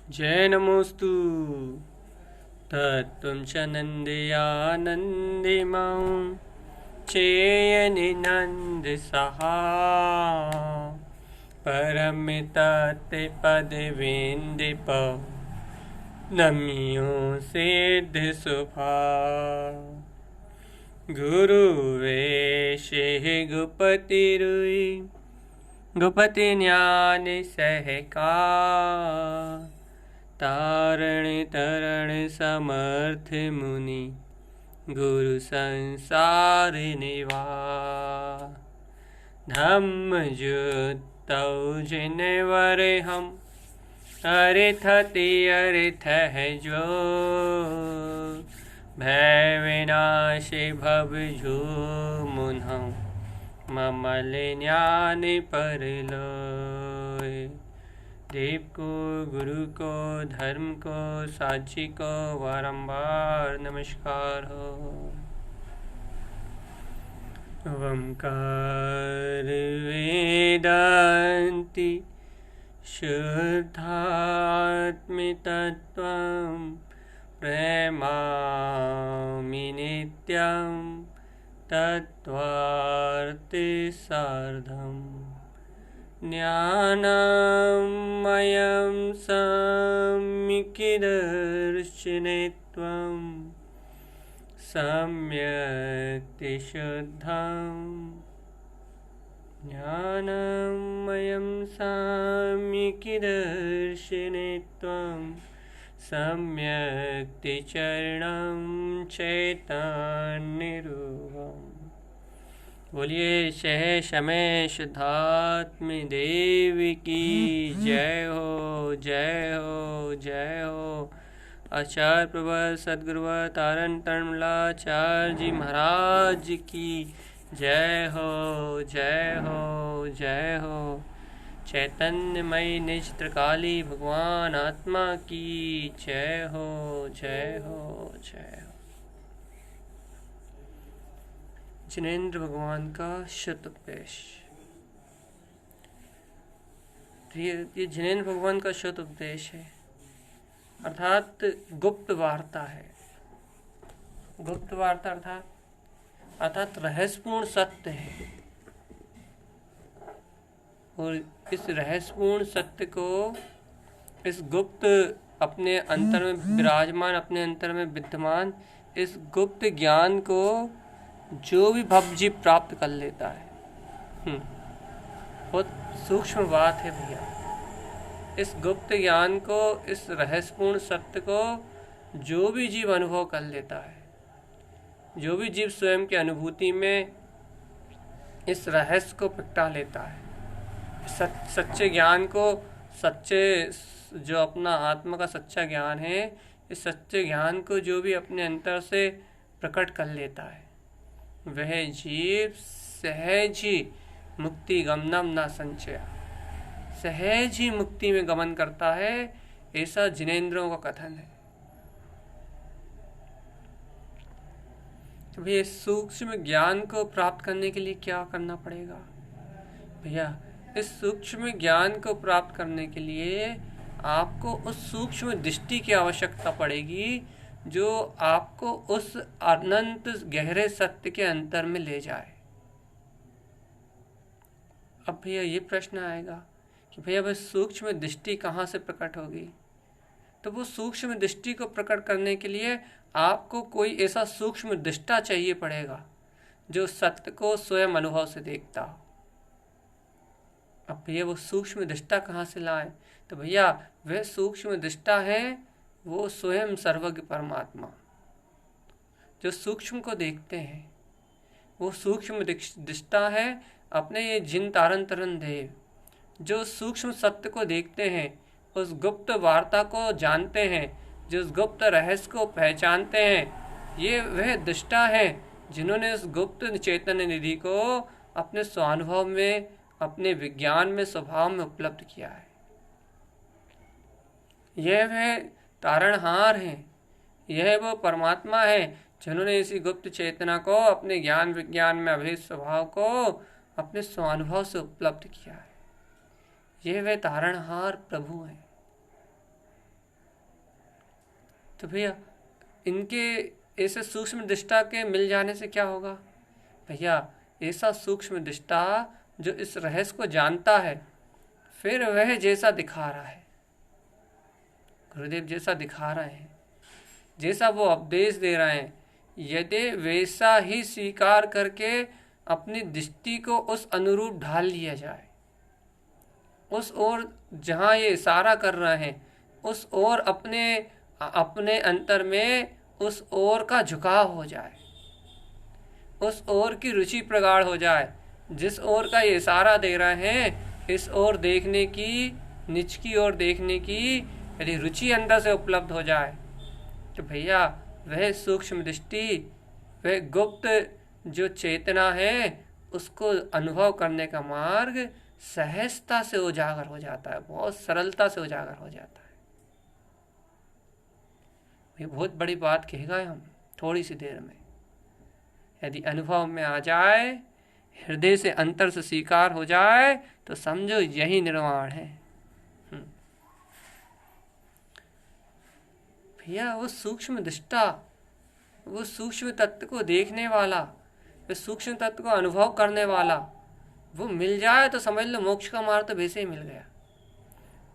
जय नमोस्तु तत्त्वं च नन्दयानन्दिमां चेयनिनन्दसहा परमितते पदविन्दिप नम्यो सिद्ध सुभा गुरुवेशे गुपतिरुई गुपति ज्ञान सहका तारण तरण समर्थ मुनि गुरु संसार निवा धम्म जुतौ जिनवर हम अरिथति अरिथ है जो भय विनाशी भव जो मुन्हम ममल ज्ञान पर लोय देव को गुरु को धर्म को साक्षी को बारंबार नमस्कार हो। ओंकार वेदांति शुद्धात्म तत्त्वं प्रेमामि नित्यं तत्त्वार्थे सार्धम् ज्ञानमयं सम्यक्दर्शिनत्वं सम्यक् शुद्धं ज्ञानमयं सम्यक्दर्शिनत्वं सम्यक् चरणं चैतन्यरूपम्। बोलिए शह समय शुद्धात्म देव की जय हो जय हो जय हो। आचार्य प्रवर सदगुरुवर तारण तरणमलाचार्य जी महाराज की जय हो जय हो जय हो। चैतन्यमयी निज त्रिकाली भगवान आत्मा की जय हो जय हो जय हो। जिनेंद्र भगवान का शतोपदेश। ये जिनेंद्र भगवान का शतोपदेश है, अर्थात गुप्त वार्ता है। गुप्त वार्ता अर्थात रहस्यपूर्ण सत्य है, और इस रहस्यपूर्ण सत्य को, इस गुप्त अपने अंतर में विराजमान, अपने अंतर में विद्यमान इस गुप्त ज्ञान को जो भी भवजीव प्राप्त कर लेता है, बहुत सूक्ष्म बात है भैया। इस गुप्त ज्ञान को, इस रहस्यपूर्ण सत्य को जो भी जीव अनुभव कर लेता है, जो भी जीव स्वयं की अनुभूति में इस रहस्य को प्रगटा लेता है, सच्चे ज्ञान को, सच्चे जो अपना आत्मा का सच्चा ज्ञान है, इस सच्चे ज्ञान को जो भी अपने अंतर से प्रकट कर लेता है, वह जीव सहज ही मुक्ति गमनम न संचय, सहज ही मुक्ति में गमन करता है, ऐसा जिनेंद्रों का कथन है। तो भैया सूक्ष्म ज्ञान को प्राप्त करने के लिए क्या करना पड़ेगा? भैया इस सूक्ष्म ज्ञान को प्राप्त करने के लिए आपको उस सूक्ष्म दृष्टि की आवश्यकता पड़ेगी जो आपको उस अनंत गहरे सत्य के अंतर में ले जाए। अब भैया ये प्रश्न आएगा कि भैया वह सूक्ष्म दृष्टि कहाँ से प्रकट होगी? तो वो सूक्ष्म दृष्टि को प्रकट करने के लिए आपको कोई ऐसा सूक्ष्म दृष्टा चाहिए पड़ेगा जो सत्य को स्वयं अनुभव से देखता हो। अब भैया वो सूक्ष्म दृष्टा कहाँ से लाए? तो भैया वह सूक्ष्म दृष्टा है वो स्वयं सर्वज्ञ परमात्मा, जो सूक्ष्म को देखते हैं। वो सूक्ष्म दृष्टा है अपने ये जिन तारण तरण देव, जो सूक्ष्म सत्य को देखते हैं, उस गुप्त वार्ता को जानते हैं, जो उस गुप्त रहस्य को पहचानते हैं। ये वह दृष्टा है जिन्होंने उस गुप्त चैतन्य निधि को अपने स्वानुभव में, अपने विज्ञान में, स्वभाव में उपलब्ध किया है। यह वह तारणहार हैं, यह वो परमात्मा है जिन्होंने इसी गुप्त चेतना को, अपने ज्ञान विज्ञान में अभेद स्वभाव को अपने स्वानुभव से उपलब्ध किया है। यह वे तारणहार प्रभु हैं। तो भैया इनके ऐसे सूक्ष्म दृष्टा के मिल जाने से क्या होगा? भैया ऐसा सूक्ष्म दृष्टा जो इस रहस्य को जानता है, फिर वह जैसा दिखा रहा है, गुरुदेव जैसा दिखा रहे हैं, जैसा वो उपदेश दे रहे हैं, यदि वैसा ही स्वीकार करके अपनी दृष्टि को उस अनुरूप ढाल लिया जाए, उस ओर जहाँ ये इशारा कर रहे हैं उस ओर अपने अंतर में उस ओर का झुकाव हो जाए, उस ओर की रुचि प्रगाढ़ हो जाए, जिस ओर का ये इशारा दे रहे हैं इस ओर देखने की, निच की ओर देखने की यदि रुचि अंदर से उपलब्ध हो जाए, तो भैया वह सूक्ष्म दृष्टि, वह गुप्त जो चेतना है उसको अनुभव करने का मार्ग सहजता से उजागर हो जाता है, बहुत सरलता से उजागर हो जाता है। ये बहुत बड़ी बात कहेगा हम थोड़ी सी देर में, यदि अनुभव में आ जाए, हृदय से अंतर से स्वीकार हो जाए, तो समझो यही निर्वाण है। भैया वो सूक्ष्म दृष्टा, वो सूक्ष्म तत्व को देखने वाला, वो सूक्ष्म तत्व को अनुभव करने वाला, वो मिल जाए तो समझ लो मोक्ष का मार्ग तो वैसे ही मिल गया।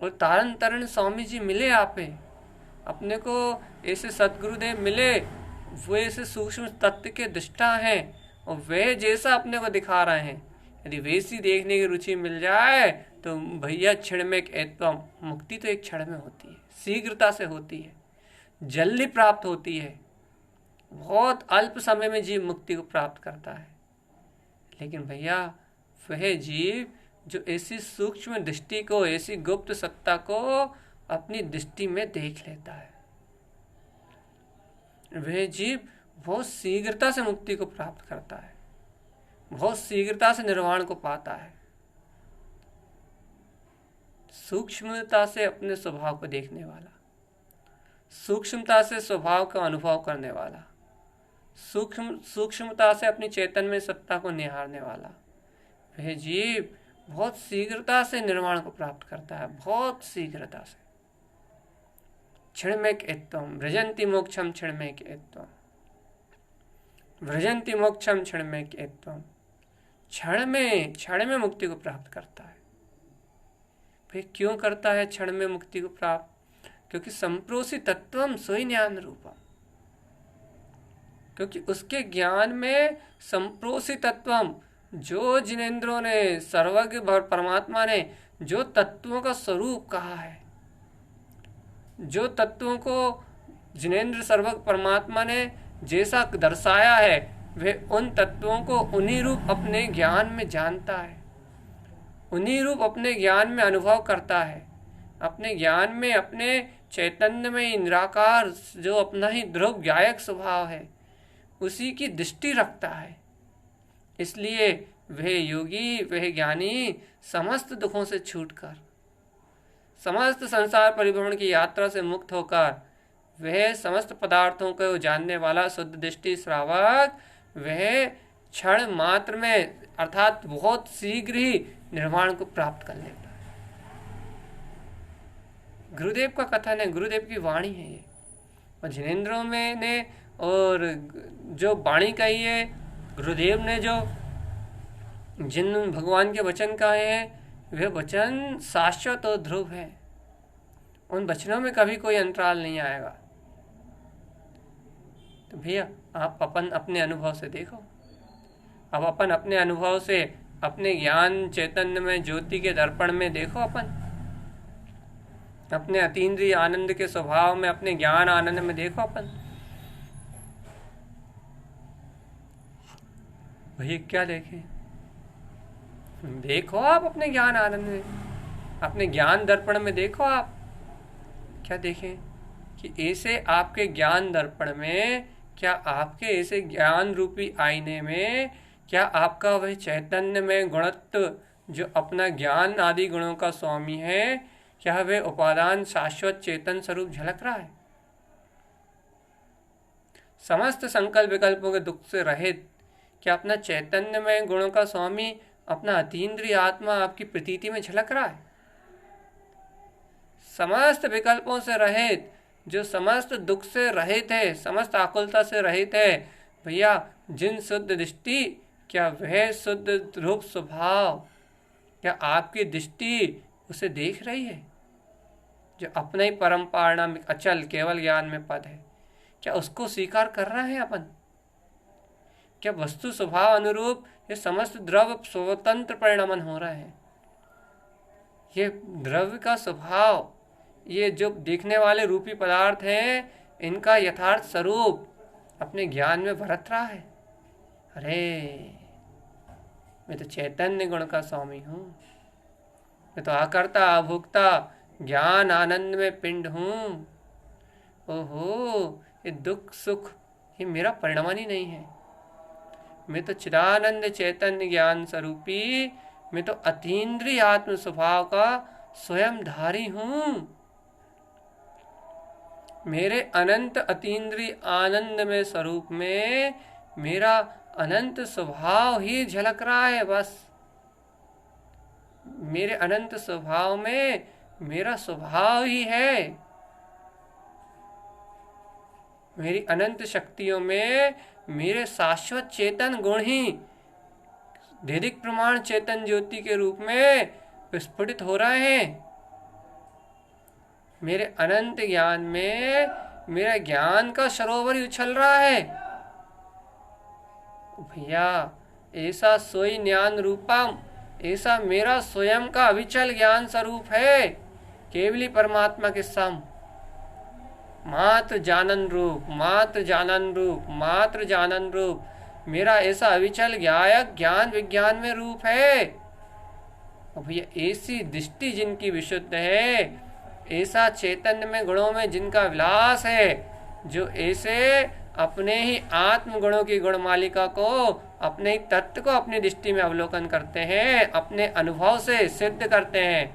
और तारण तरण स्वामी जी मिले अपने को ऐसे सतगुरुदेव मिले, वो ऐसे सूक्ष्म तत्व के दृष्टा हैं और वे जैसा अपने को दिखा रहे हैं, यदि वैसी देखने की रुचि मिल जाए तो भैया क्षण में एकदम मुक्ति तो एक क्षण में होती है, शीघ्रता से होती है, जल्दी प्राप्त होती है, बहुत अल्प समय में जीव मुक्ति को प्राप्त करता है। लेकिन भैया वह जीव जो ऐसी सूक्ष्म दृष्टि को, ऐसी गुप्त सत्ता को अपनी दृष्टि में देख लेता है, वह जीव बहुत शीघ्रता से मुक्ति को प्राप्त करता है, बहुत शीघ्रता से निर्वाण को पाता है। सूक्ष्मता से अपने स्वभाव को देखने वाला, सूक्ष्मता से स्वभाव का अनुभव करने वाला, सूक्ष्मता से अपनी चैतन्य में सत्ता को निहारने वाला, वह जीव बहुत शीघ्रता से निर्वाण को प्राप्त करता है, बहुत शीघ्रता से। क्षणमेक एत्वम व्रजंति मोक्षम क्षणमेक एत्वम, व्रजंति मोक्षम क्षणमेक एत्वम, क्षण में मुक्ति को प्राप्त करता है। भाई क्यों करता है क्षण में मुक्ति को प्राप्त? क्योंकि संप्रोसी तत्वम सोई ज्ञान रूपम, क्योंकि उसके ज्ञान में संप्रोसी तत्वम, जो जिनेंद्रों ने, सर्वज्ञ परमात्मा ने जो तत्वों का स्वरूप कहा है, जो तत्वों को जिनेंद्र सर्वज्ञ परमात्मा ने जैसा दर्शाया है, वह उन तत्वों को उन्हीं रूप अपने ज्ञान में जानता है, उन्हीं रूप अपने ज्ञान में अनुभव करता है, अपने ज्ञान में, अपने चैतन्य में निराकार जो अपना ही ध्रुव गायक स्वभाव है उसी की दृष्टि रखता है। इसलिए वह योगी, वह ज्ञानी समस्त दुखों से छूटकर, समस्त संसार परिभ्रमण की यात्रा से मुक्त होकर, वह समस्त पदार्थों को जानने वाला शुद्ध दृष्टि श्रावक, वह क्षण मात्र में अर्थात बहुत शीघ्र ही निर्वाण को प्राप्त कर लेता है। गुरुदेव का कथन है, गुरुदेव की वाणी है ये, और जिनेंद्रों में ने और जो वाणी कही है, गुरुदेव ने जो जिन भगवान के वचन कहे हैं, वे वचन शाश्वत और ध्रुव है, उन वचनों में कभी कोई अंतराल नहीं आएगा। तो भैया आप अपने अनुभव से देखो, अब अपने अनुभव से अपने ज्ञान चैतन्य में ज्योति के दर्पण में देखो, अपने अतीन्द्रिय आनंद के स्वभाव में, अपने ज्ञान आनंद में देखो। भैया क्या देखें? देखो आप अपने ज्ञान आनंद में, अपने ज्ञान दर्पण में देखो। आप क्या देखें कि ऐसे आपके ज्ञान दर्पण में, क्या आपके ऐसे ज्ञान रूपी आईने में, क्या आपका वह चैतन्य में गुणत्व जो अपना ज्ञान आदि गुणों का स्वामी है, क्या वह उपादान शाश्वत चेतन स्वरूप झलक रहा है? समस्त संकल्प विकल्पों के दुख से रहित क्या अपना चैतन्य में गुणों का स्वामी, अपना अतीन्द्रिय आत्मा आपकी प्रतीति में झलक रहा है? समस्त विकल्पों से रहित जो समस्त दुख से रहित है, समस्त आकुलता से रहित है। भैया जिन शुद्ध दृष्टि, क्या वह शुद्ध रूप स्वभाव, क्या आपकी दृष्टि उसे देख रही है? जो अपना ही परम पारणामिक अचल केवल ज्ञान में पद है, क्या उसको स्वीकार कर रहे हैं अपन? क्या वस्तु स्वभाव अनुरूप ये समस्त द्रव्य स्वतंत्र परिणमन हो रहे हैं? ये द्रव्य का स्वभाव, ये जो देखने वाले रूपी पदार्थ हैं, इनका यथार्थ स्वरूप अपने ज्ञान में बरत रहा है। अरे मैं तो चैतन्य गुण का स्वामी हूँ, मैं तो आकर्ता अभोक्ता ज्ञान आनंद में पिंड हूँ। ओहो, ये दुख सुख ये मेरा परिणमन ही नहीं है। मैं तो चिदानंद चैतन्य ज्ञान स्वरूपी, मैं तो अतीन्द्रिय आत्म स्वभाव का स्वयं धारी हूँ। मेरे अनंत अतीन्द्रिय आनंद में स्वरूप में मेरा अनंत स्वभाव ही झलक रहा है। बस मेरे अनंत स्वभाव में मेरा स्वभाव ही है। मेरी अनंत शक्तियों में मेरे शाश्वत चेतन गुण ही वैदिक प्रमाण चेतन ज्योति के रूप में विस्फुटित हो रहे हैं। मेरे अनंत ज्ञान में मेरा ज्ञान का सरोवर ही उछल रहा है। भैया ऐसा सोई ज्ञान रूपम, ऐसा मेरा स्वयं का अविचल ज्ञान स्वरूप है, केवली परमात्मा के सम, मात्र जानन रूप, मात्र जानन रूप, मात्र जानन रूप, मेरा ऐसा अविचल गायक ज्ञान विज्ञान में रूप है। और भैया ऐसी दृष्टि जिनकी विशुद्ध है, ऐसा चैतन्य में गुणों में जिनका विलास है, जो ऐसे अपने ही आत्म गुणों की गुण मालिका को, अपने ही तत्व को अपनी दृष्टि में अवलोकन करते हैं, अपने अनुभव से सिद्ध करते हैं,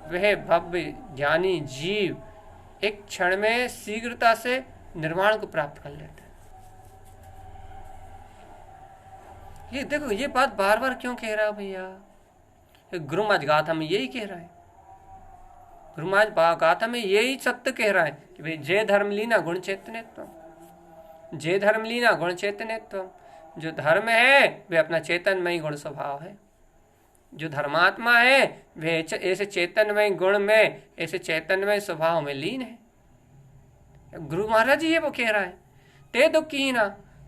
वह भव्य ज्ञानी जीव एक क्षण में शीघ्रता से निर्वाण को प्राप्त कर लेते हैं। ये देखो, ये बात बार बार क्यों कह रहा है भैया? गुरु महाराज गाथा में यही कह रहा है। गुरु महाराज गाथा में यही सत्य कह रहा है कि भाई जय धर्म लीना गुण चैतन्यत्व, जय धर्म लीना गुण चैतन्यत्व। जो धर्म है वह अपना चैतन्यमय गुण स्वभाव है। जो धर्मात्मा है वह ऐसे चैतन्यमय गुण में, ऐसे चैतन्यमय स्वभाव में लीन है। गुरु महाराज जी ये वो कह रहा है, ते दुखहीना,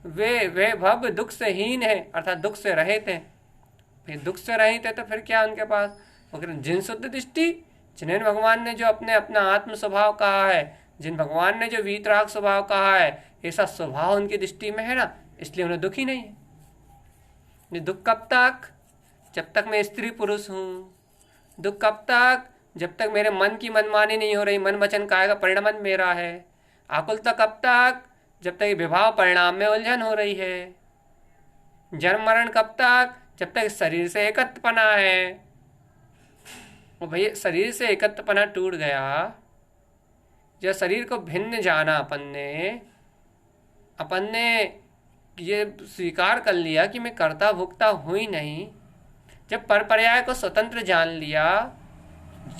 वे भव दुख से हीन है, अर्थात दुख से रहित है। फिर दुख से रहित है तो फिर क्या उनके पास? मगर जिन शुद्ध दृष्टि, जिन्हें भगवान ने जो अपना आत्म स्वभाव कहा है, जिन भगवान ने जो वीतराग स्वभाव कहा है, ऐसा स्वभाव उनकी दृष्टि में है ना, इसलिए उन्हें दुख ही नहीं है। दुख कब तक? जब तक मैं स्त्री पुरुष हूँ। दुख कब तक? जब तक मेरे मन की मनमानी नहीं हो रही, मन वचन काया का परिणमन मेरा है। आकुलता कब तक? जब तक विवाह परिणाम में उलझन हो रही है। जन्म मरण कब तक? जब तक शरीर से एकत्वपना है। वो भैया शरीर से एकत्वपना टूट गया, जब शरीर को भिन्न जाना अपन ने ये स्वीकार कर लिया कि मैं कर्ता भोक्ता हूँ ही नहीं, जब परपर्याय को स्वतंत्र जान लिया,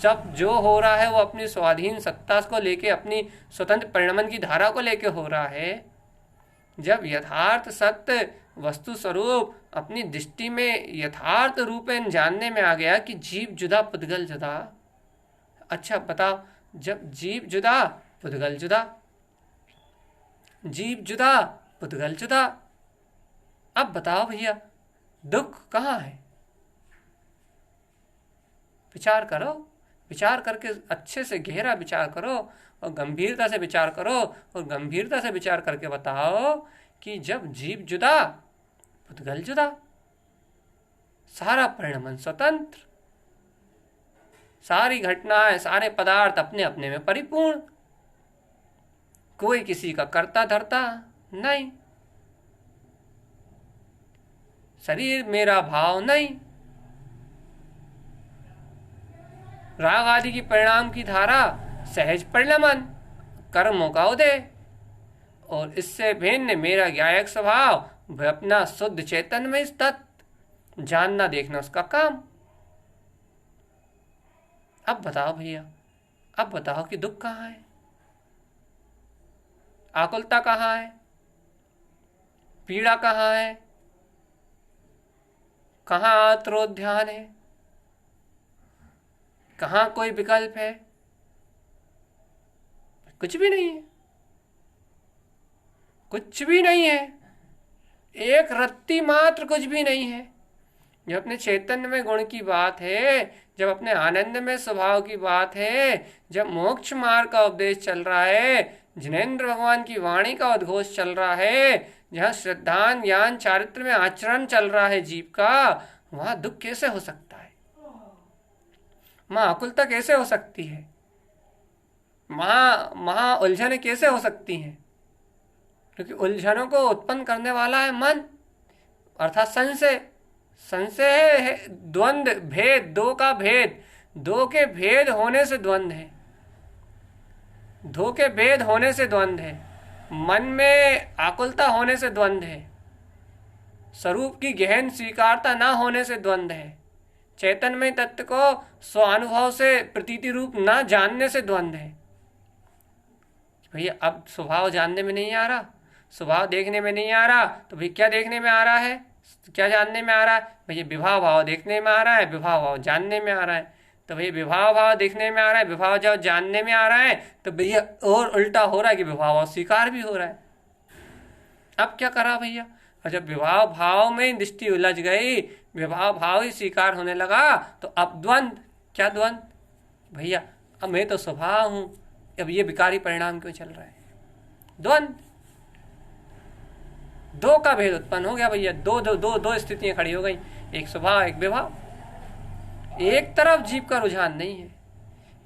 जब जो हो रहा है वो अपनी स्वाधीन सत्ता को लेके, अपनी स्वतंत्र परिणमन की धारा को लेके हो रहा है, जब यथार्थ सत्य वस्तु स्वरूप अपनी दृष्टि में यथार्थ रूपेण जानने में आ गया कि जीव जुदा पुद्गल जुदा। अच्छा बताओ, जब जीव जुदा पुद्गल जुदा, जीव जुदा पुद्गल जुदा, अब बताओ भैया दुख कहाँ है? विचार करो, विचार करके अच्छे से गहरा विचार करो और गंभीरता से विचार करो, और गंभीरता से विचार करके बताओ कि जब जीव जुदा पुद्गल जुदा, सारा परिणमन स्वतंत्र, सारी घटनाएं, सारे पदार्थ अपने अपने में परिपूर्ण, कोई किसी का कर्ता धर्ता नहीं, शरीर मेरा भाव नहीं, राग आदि की परिणाम की धारा, सहज परिणमन, कर्मों का उदय, और इससे भिन्न मेरा ज्ञायक स्वभाव, वह अपना शुद्ध चैतन्य में तत्व जानना देखना उसका काम। अब बताओ भैया, अब बताओ कि दुख कहाँ है? आकुलता कहाँ है, पीड़ा कहाँ है, कहाँ आत्रोध्यान है, कहाँ कोई विकल्प है? कुछ भी नहीं है, कुछ भी नहीं है, एक रत्ती मात्र कुछ भी नहीं है। जब अपने चैतन्य में गुण की बात है, जब अपने आनंद में स्वभाव की बात है, जब मोक्ष मार्ग का उपदेश चल रहा है, जिनेंद्र भगवान की वाणी का उद्घोष चल रहा है, जहाँ श्रद्धान ज्ञान चारित्र में आचरण चल रहा है जीव का, वहां दुख कैसे हो सकता है? वहां आकुलता कैसे हो सकती है? वहां उलझने कैसे हो सकती हैं? क्योंकि उलझनों को उत्पन्न करने वाला है मन, अर्थात संशय। संशय है द्वंद्व, भेद, दो का भेद, दो के भेद होने से द्वंद्व है, दो के भेद होने से द्वंद्व है, मन में आकुलता होने से द्वंद्व है, स्वरूप की गहन स्वीकारता ना होने से द्वंद्व है, चैतन्यमय तत्व को स्वानुभव से प्रतीति रूप ना जानने से द्वंद्व है। भैया अब स्वभाव जानने में नहीं आ रहा, स्वभाव देखने में नहीं आ रहा, तो भाई क्या देखने में आ रहा है, क्या जानने में आ रहा है? भैया विभाव भाव देखने में आ रहा है, विभाव भाव जानने में आ रहा है। तो भैया विभाव भाव देखने में आ रहा है, विभाव जब जानने में आ रहा है, तो भैया और उल्टा हो रहा है कि विभाव भाव स्वीकार भी हो रहा है। अब क्या करा भैया? और जब विभाव भाव में दृष्टि उलझ गई, विभाव भाव ही स्वीकार होने लगा, तो अब द्वंद्व। क्या द्वंद्व? भैया अब मैं तो स्वभाव हूं, अब ये विकारी परिणाम क्यों चल रहा है? द्वंद्व, दो का भेद उत्पन्न हो गया भैया। दो दो दो दो स्थितियां खड़ी हो गई, एक स्वभाव एक विभाव। एक तरफ जीव का रुझान नहीं है,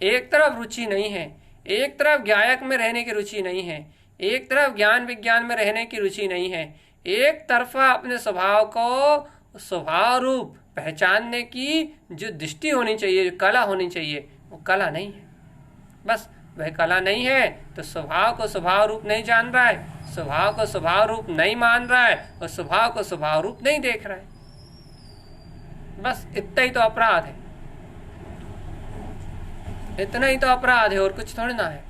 एक तरफ रुचि नहीं है, एक तरफ ज्ञायक में रहने की रुचि नहीं है, एक तरफ ज्ञान विज्ञान में रहने की रुचि नहीं है, एक तरफा अपने स्वभाव को स्वभाव रूप पहचानने की जो दृष्टि होनी चाहिए, जो कला होनी चाहिए, वो कला नहीं है। बस वह कला नहीं है तो स्वभाव को स्वभाव रूप नहीं जान रहा है, स्वभाव को स्वभाव रूप नहीं मान रहा है, और स्वभाव को स्वभाव रूप नहीं देख रहा है। बस इतना ही तो अपराध है, इतना ही तो अपराध है, और कुछ थोड़ी ना है।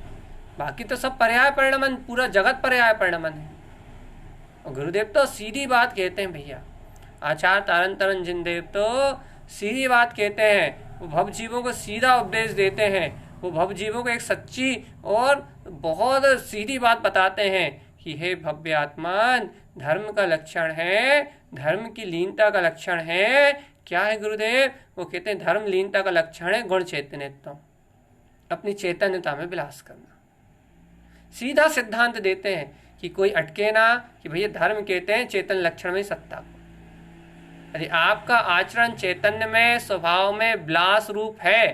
बाकी तो सब पर्याय परिणमन, पूरा जगत पर्याय परिणमन है। और गुरुदेव तो सीधी बात कहते हैं भैया, आचार्य तारण तरन जिनदेव तो सीधी बात कहते हैं। वो भव जीवों को सीधा उपदेश देते हैं, वो भव जीवों को एक सच्ची और बहुत सीधी बात बताते हैं कि हे भव्य आत्मान, धर्म का लक्षण है, धर्म की लीनता का लक्षण है। क्या है गुरुदेव? वो कहते हैं धर्म लीनता का लक्षण है गुण चैतन्यत्व, अपनी चैतन्यता में विलास करना। सीधा सिद्धांत देते हैं कि कोई अटके ना कि भैया धर्म कहते हैं चेतन लक्षण में सत्ता को। यदि आपका आचरण चैतन्य में स्वभाव में विलास रूप है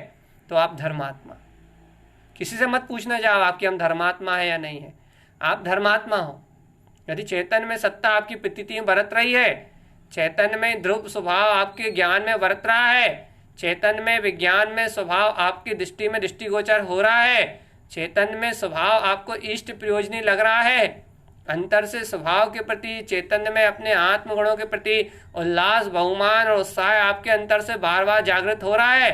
तो आप धर्मात्मा। किसी से मत पूछना जाओ आपकी हम धर्मात्मा है या नहीं है, आप धर्मात्मा हो। यदि चैतन्य में सत्ता आपकी प्रतीति बरत रही है, चैतन्य में ध्रुव स्वभाव आपके ज्ञान में बरत रहा है, चैतन्य में विज्ञान में स्वभाव आपकी दृष्टि में दृष्टिगोचर हो रहा है, चैतन्य में स्वभाव आपको इष्ट प्रयोजनी लग रहा है, अंतर से स्वभाव के प्रति चैतन्य में अपने आत्मगुणों के प्रति उल्लास बहुमान और उत्साह आपके अंतर से बार बार जागृत हो रहा है,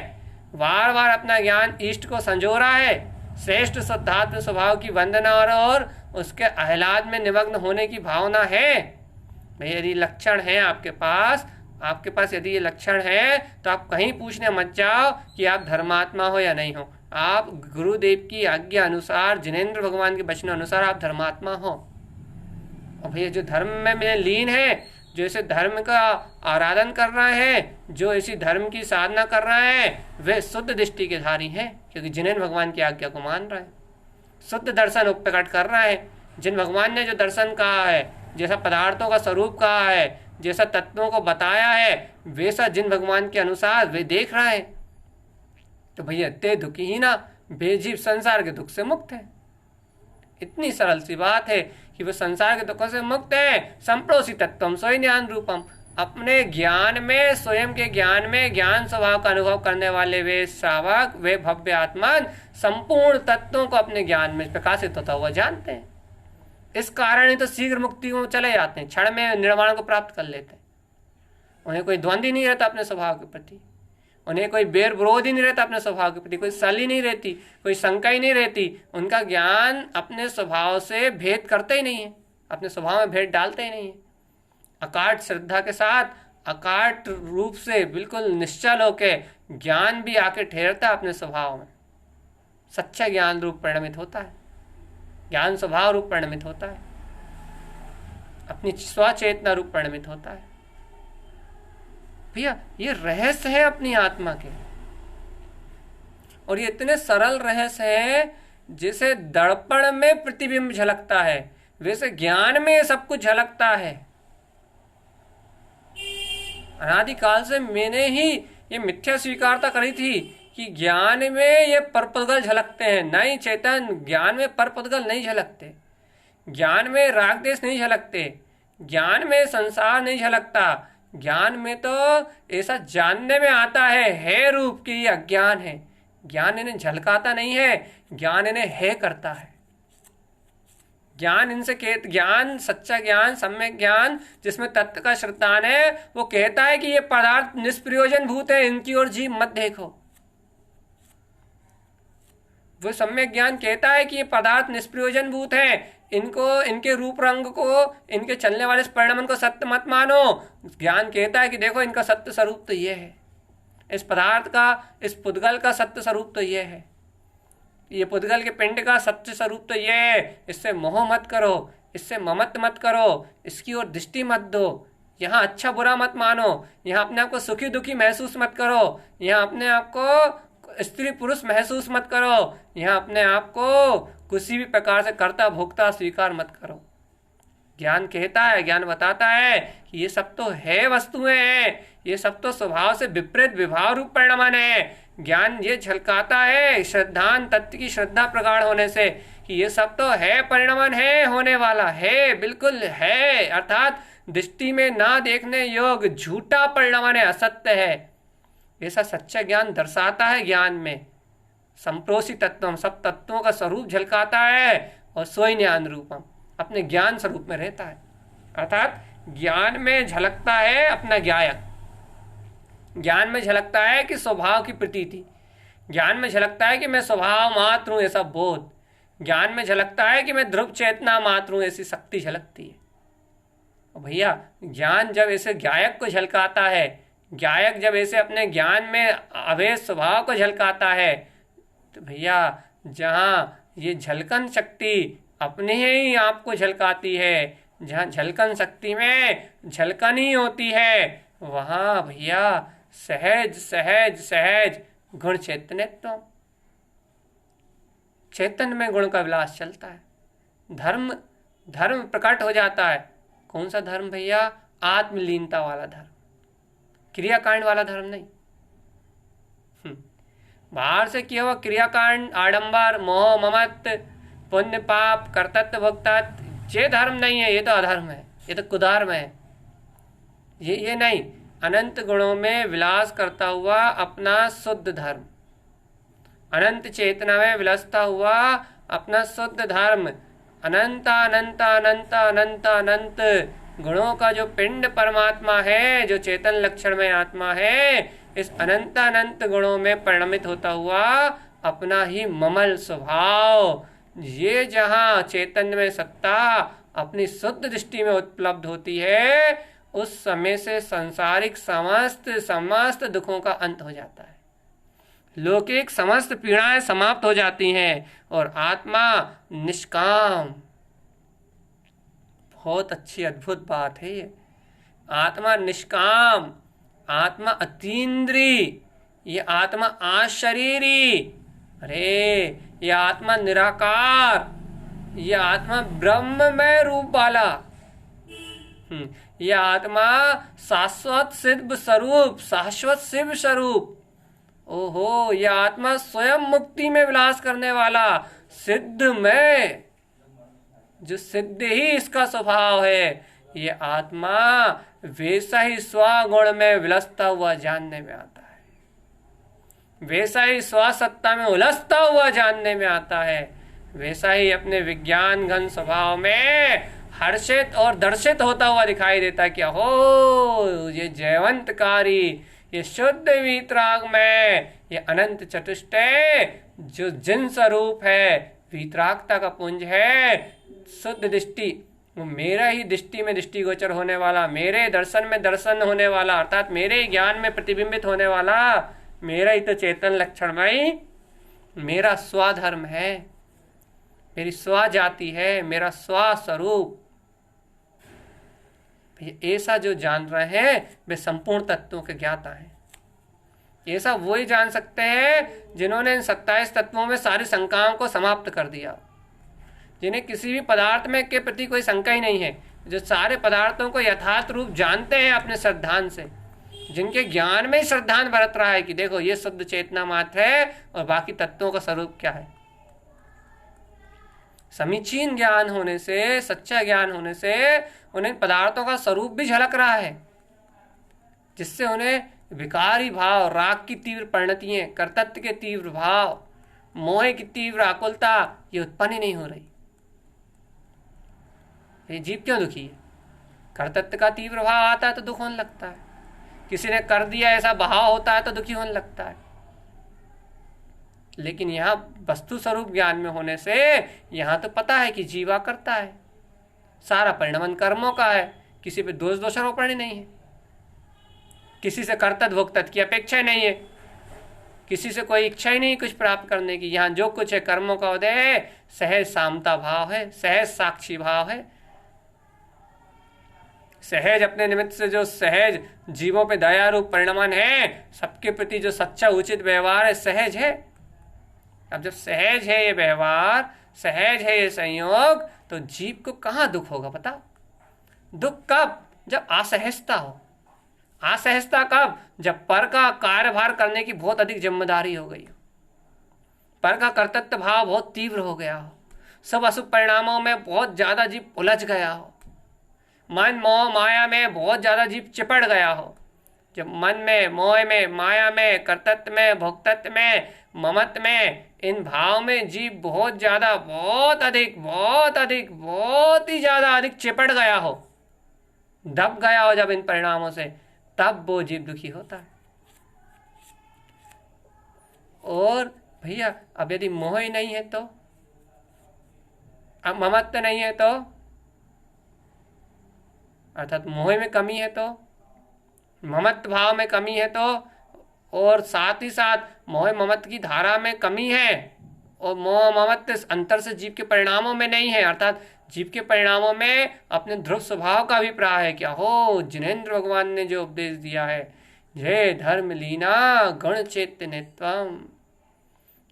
बार बार अपना ज्ञान इष्ट को संजो रहा है, श्रेष्ठ शुद्धात्म स्वभाव की वंदना और उसके आह्लाद में निमग्न होने की भावना है। भाई यदि लक्षण है आपके पास यदि ये लक्षण है तो आप कहीं पूछने मत जाओ कि आप धर्मात्मा हो या नहीं हो। आप गुरुदेव की आज्ञा अनुसार, जिनेंद्र भगवान के वचन अनुसार आप धर्मात्मा हो। और भैया जो धर्म में लीन है, जो इसे धर्म का आराधन कर रहे हैं, जो इसी धर्म की साधना कर रहे हैं, वे शुद्ध दृष्टि के धारी हैं, क्योंकि जिनेंद्र भगवान की आज्ञा को मान रहे हैं, शुद्ध दर्शन प्रकट कर रहे हैं। जिन भगवान ने जो दर्शन कहा है, जैसा पदार्थों का स्वरूप कहा है, जैसा तत्वों को बताया है, वैसा जिन भगवान के अनुसार वे देख रहे हैं। तो भैया ते दुखी ही ना, बेजीव संसार के दुख से मुक्त है। इतनी सरल सी बात है कि वो संसार के दुखों से मुक्त है। संप्रोसी तत्वम स्वयं ज्ञान रूपम, अपने ज्ञान में, स्वयं के ज्ञान में ज्ञान स्वभाव का अनुभव करने वाले वे श्रावक, वे भव्य आत्मान संपूर्ण तत्वों को अपने ज्ञान में प्रकाशित होता हुआ जानते हैं। इस कारण ही तो शीघ्र मुक्ति को चले जाते हैं, क्षण में निर्वाण को प्राप्त कर लेते हैं। उन्हें कोई द्वंद्व ही नहीं रहता अपने स्वभाव के प्रति, उन्हें कोई बैर विरोध ही नहीं रहता अपने स्वभाव के प्रति, कोई सल ही नहीं रहती, कोई शंका ही नहीं रहती। उनका ज्ञान अपने स्वभाव से भेद करते ही नहीं है, अपने स्वभाव में भेद डालते ही नहीं है। अकाट श्रद्धा के साथ अकाट रूप से बिल्कुल निश्चल होके ज्ञान भी आके ठहरता अपने स्वभाव में। सच्चा ज्ञान रूप परिणमित होता है, ज्ञान स्वभाव रूप परिणमित होता है, अपनी स्वचेतना रूप परिणमित होता है। भैया ये रहस्य है अपनी आत्मा के, और ये इतने सरल रहस्य हैं जैसे दर्पण में प्रतिबिंब झलकता है वैसे ज्ञान में सब कुछ झलकता है। अनादिकाल से मैंने ही ये मिथ्या स्वीकारता करी थी कि ज्ञान में ये परपदगल झलकते हैं। नहीं चेतन, ज्ञान में परपदगल नहीं झलकते, ज्ञान में राग देश नहीं झलकते, ज्ञान में संसार नहीं झलकता। ज्ञान में तो ऐसा जानने में आता है रूप की ये अज्ञान है। ज्ञान इन्हें झलकाता नहीं है, ज्ञान इन्हें है करता है। ज्ञान इनसे ज्ञान, सच्चा ज्ञान, सम्यक ज्ञान जिसमें तत्व का श्रद्धान है, वो कहता है कि ये पदार्थ निष्प्रयोजन भूत है, इनकी ओर जीव मत देखो। वो सम्यक ज्ञान कहता है कि ये पदार्थ निष्प्रयोजन भूत है, इनको, इनके रूप रंग को, इनके चलने वाले परिणाम को सत्य मत मानो। ज्ञान कहता है कि देखो इनका सत्य स्वरूप तो ये है, इस पदार्थ का, इस पुद्गल का सत्य स्वरूप तो ये है, ये पुद्गल के पिंड का सत्य स्वरूप तो ये है। इससे मोह मत करो, इससे ममत मत करो, इसकी ओर दृष्टि मत दो, यहाँ अच्छा बुरा मत मानो, यहाँ अपने आप को सुखी दुखी महसूस मत करो, यहाँ अपने आप को स्त्री पुरुष महसूस मत करो, यहाँ अपने आप को किसी भी प्रकार से कर्ता भोक्ता स्वीकार मत करो। ज्ञान कहता है, ज्ञान बताता है कि ये सब तो है वस्तुएं हैं, ये सब तो स्वभाव से विपरीत विभाव रूप परिणामन है। ज्ञान ये झलकाता है श्रद्धान तत्व की श्रद्धा प्रगाढ़ होने से कि ये सब तो है, परिणामन है, होने वाला है, बिल्कुल है, अर्थात दृष्टि में ना देखने योग झूठा परिणामन है, असत्य है। ऐसा सच्चा ज्ञान दर्शाता है। ज्ञान में संप्रोषी तत्वम, सब तत्वों का स्वरूप झलकाता है और सोई ज्ञान रूपम, अपने ज्ञान स्वरूप में रहता है। अर्थात ज्ञान में झलकता है अपना ज्ञायक, ज्ञान में झलकता है कि स्वभाव की प्रतीति, ज्ञान में झलकता है कि मैं स्वभाव मात्र हूं ऐसा बोध, ज्ञान में झलकता है कि मैं ध्रुव चेतना मात्र हूं ऐसी शक्ति झलकती है। भैया ज्ञान जब ऐसे ज्ञायक को झलकाता है, ज्ञायक जब ऐसे अपने ज्ञान में अवैध स्वभाव को झलकाता है, तो भैया जहाँ ये झलकन शक्ति अपने ही आपको झलकाती है, जहाँ झलकन शक्ति में झलकन ही होती है, वहाँ भैया सहज सहज सहज गुण चैतन्यत्व, चैतन्य में गुण का विलास चलता है। धर्म धर्म प्रकट हो जाता है। कौन सा धर्म भैया? आत्मलीनता वाला धर्म, क्रियाकांड वाला धर्म नहीं। बाहर से किया हुआ क्रियाकांड, आडंबर, मोह ममत, पुण्य पाप, कर्तव्य भोक्तत्व, ये धर्म नहीं है, ये तो अधर्म है, ये तो कुधर्म है। ये नहीं, अनंत गुणों में विलास करता हुआ अपना शुद्ध धर्म, अनंत चेतना में विलसता हुआ अपना शुद्ध धर्म, अनंत अनंत अनंत अनंत अनंत गुणों का जो पिंड परमात्मा है, जो चेतन लक्षण में आत्मा है, इस अनंत अनंत गुणों में परिणमित होता हुआ अपना ही ममल स्वभाव, ये जहाँ चैतन्य में सत्ता अपनी शुद्ध दृष्टि में उपलब्ध होती है, उस समय से सांसारिक समस्त दुखों का अंत हो जाता है, लौकिक समस्त पीड़ाएं समाप्त हो जाती हैं और आत्मा निष्काम। बहुत अच्छी अद्भुत बात है ये। आत्मा निष्काम, आत्मा अतीन्द्रिय, ये आत्मा अशरीरी, अरे ये आत्मा निराकार, ये आत्मा ब्रह्ममय रूप वाला, ये आत्मा शाश्वत सिद्ध स्वरूप, शाश्वत शिव स्वरूप। ओहो, ये आत्मा स्वयं मुक्ति में विलास करने वाला सिद्ध में, जो सिद्ध ही इसका स्वभाव है, ये आत्मा वैसा ही स्वगुण में विलसता हुआ जानने में आता है, वैसा ही स्वसत्ता में उलझता हुआ जानने में आता है, वैसा ही अपने विज्ञान घन स्वभाव में हर्षित और दर्शित होता हुआ दिखाई देता है कि हो ये जयवंतकारी, ये शुद्ध वीतराग में, ये अनंत चतुष्टय जो जिन स्वरूप है, वीतरागता का पुंज है, शुद्ध दृष्टि, वो मेरा ही दृष्टि में दृष्टि गोचर होने वाला, मेरे दर्शन में दर्शन होने वाला, अर्थात मेरे ज्ञान में प्रतिबिंबित होने वाला, मेरा ही तो चेतन लक्षणमय मेरा स्वधर्म है, मेरी स्वजाति है, मेरा स्वस्वरूप। ऐसा जो जान रहे हैं वे संपूर्ण तत्वों के ज्ञाता हैं। ऐसा वही जान सकते हैं जिन्होंने इन 27 तत्वों में सारी शंकाओं को समाप्त कर दिया, जिन्हें किसी भी पदार्थ में के प्रति कोई शंका ही नहीं है, जो सारे पदार्थों को यथार्थ रूप जानते हैं अपने श्रद्धान से, जिनके ज्ञान में ही श्रद्धान बरत रहा है कि देखो ये शुद्ध चेतना मात्र है और बाकी तत्वों का स्वरूप क्या है। समीचीन ज्ञान होने से, सच्चा ज्ञान होने से उन्हें पदार्थों का स्वरूप भी झलक रहा है, जिससे उन्हें विकारी भाव, राग की तीव्र परिणतियां, कर्तृत्व के तीव्र भाव, मोह की तीव्र आकुलता ये उत्पन्न ही नहीं हो रही। ये जीव क्यों दुखी है? कर्तृत्व का तीव्र भाव आता है तो दुख होने लगता है, किसी ने कर दिया ऐसा भाव होता है तो दुखी होने लगता है। लेकिन यहाँ वस्तु स्वरूप ज्ञान में होने से यहाँ तो पता है कि जीवा करता है, सारा परिणमन कर्मों का है, किसी पे दोष दोषारोपण ही नहीं है, किसी से कर्तव्य भोक्तव्य की अपेक्षा ही नहीं है, किसी से कोई इच्छा ही नहीं कुछ प्राप्त करने की। यहाँ जो कुछ है कर्मों का उदय है, सहज सामता भाव है, सहज साक्षी भाव है, सहज अपने निमित्त से जो सहज जीवों पे दया रूप परिणमन है, सबके प्रति जो सच्चा उचित व्यवहार है, सहज है। अब जब सहज है ये व्यवहार, सहज है ये संयोग, तो जीव को कहाँ दुख होगा बताओ? दुख कब? जब असहजता हो। असहजता कब? जब पर का कार्यभार करने की बहुत अधिक जिम्मेदारी हो गई हो, पर का कर्तव्य भाव बहुत तीव्र हो गया हो, सब अशुभ परिणामों में बहुत ज्यादा जीव उलझ गया हो, मन मोह माया में बहुत ज्यादा जीव चिपट गया हो। जब मन में, मोह में, माया में, कर्तव्य में, भोक्तत्व में, ममत्व में, इन भाव में जीव बहुत ज्यादा, बहुत अधिक, बहुत अधिक, बहुत ही ज्यादा अधिक चिपट गया हो, दब गया हो जब इन परिणामों से, तब वो जीव दुखी होता है। और भैया अब यदि मोह ही नहीं है तो, अब ममत्व नहीं है तो, अर्थात मोह में कमी है तो, ममत्व भाव में कमी है तो, और साथ ही साथ मोह ममत्व की धारा में कमी है, और मोह ममत्व अंतर से जीव के परिणामों में नहीं है, अर्थात जीव के परिणामों में अपने ध्रुव स्वभाव का अभिप्राय है। क्या हो जिनेन्द्र भगवान ने जो उपदेश दिया है, जय धर्म लीना गण चैतन्य त्वम,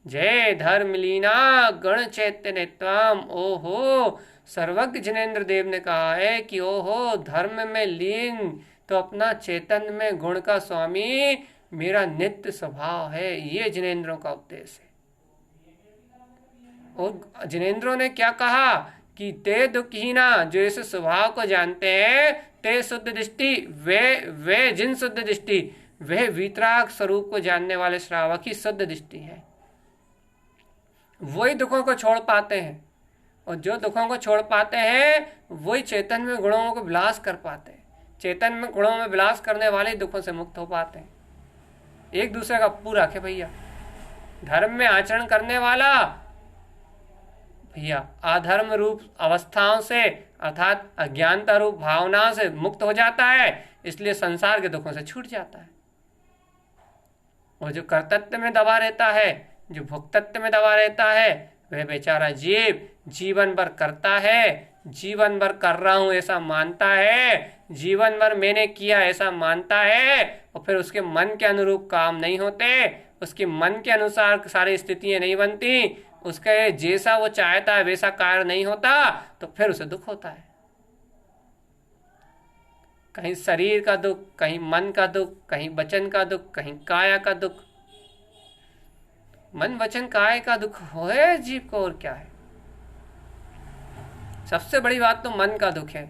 जय धर्म लीना गण चैतन्य त्वम। ओहो, सर्वज्ञ जिनेन्द्र देव ने कहा है कि ओहो धर्म में लीन तो अपना चैतन्य में गुण का स्वामी मेरा नित्य स्वभाव है, ये जिनेन्द्रों का उपदेश है। और जिनेन्द्रों ने क्या कहा कि ते दुखहीना, जो इस स्वभाव को जानते हैं, ते शुद्ध दृष्टि, वे जिन शुद्ध दृष्टि, वे वीतराग स्वरूप को जानने वाले श्रावक की शुद्ध दृष्टि है, वही दुखों को छोड़ पाते हैं। और जो दुखों को छोड़ पाते हैं वही चेतन में गुणों को विलास कर पाते हैं, चेतन में गुणों में विलास करने वाले दुखों से मुक्त हो पाते हैं। एक दूसरे का पूरा रखे भैया। धर्म में आचरण करने वाला भैया अधर्म रूप अवस्थाओं से, अर्थात अज्ञानता रूप भावनाओं से मुक्त हो जाता है, इसलिए संसार के दुखों से छूट जाता है। और जो कर्तव्य में दबा रहता है, जो भोक्तत्व में दबा रहता है, वह बेचारा जीव जीवन भर करता है, जीवन भर कर रहा हूं ऐसा मानता है, जीवन भर मैंने किया ऐसा मानता है, और फिर उसके मन के अनुरूप काम नहीं होते, उसके मन के अनुसार सारी स्थितियां नहीं बनती, उसके जैसा वो चाहता है वैसा कार्य नहीं होता, तो फिर उसे दुख होता है। कहीं शरीर का दुख, कहीं मन का दुख, कहीं वचन का दुख, कहीं काया का दुख। मन वचन काय का दुख है जीव को, और क्या है? सबसे बड़ी बात तो मन का दुख है।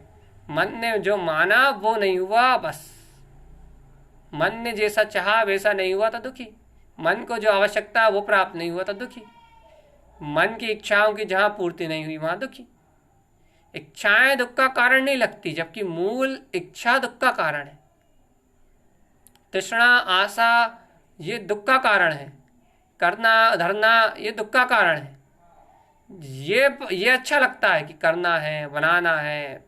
मन ने जो माना वो नहीं हुआ, बस मन ने जैसा चाहा वैसा नहीं हुआ तो दुखी, मन को जो आवश्यकता वो प्राप्त नहीं हुआ तो दुखी, मन की इच्छाओं की जहां पूर्ति नहीं हुई वहां दुखी। इच्छाएं दुख का कारण नहीं लगती, जबकि मूल इच्छा दुख का कारण है। तृष्णा, आशा ये दुख का कारण है। करना धरना ये दुख का कारण है। ये अच्छा लगता है कि करना है, बनाना है,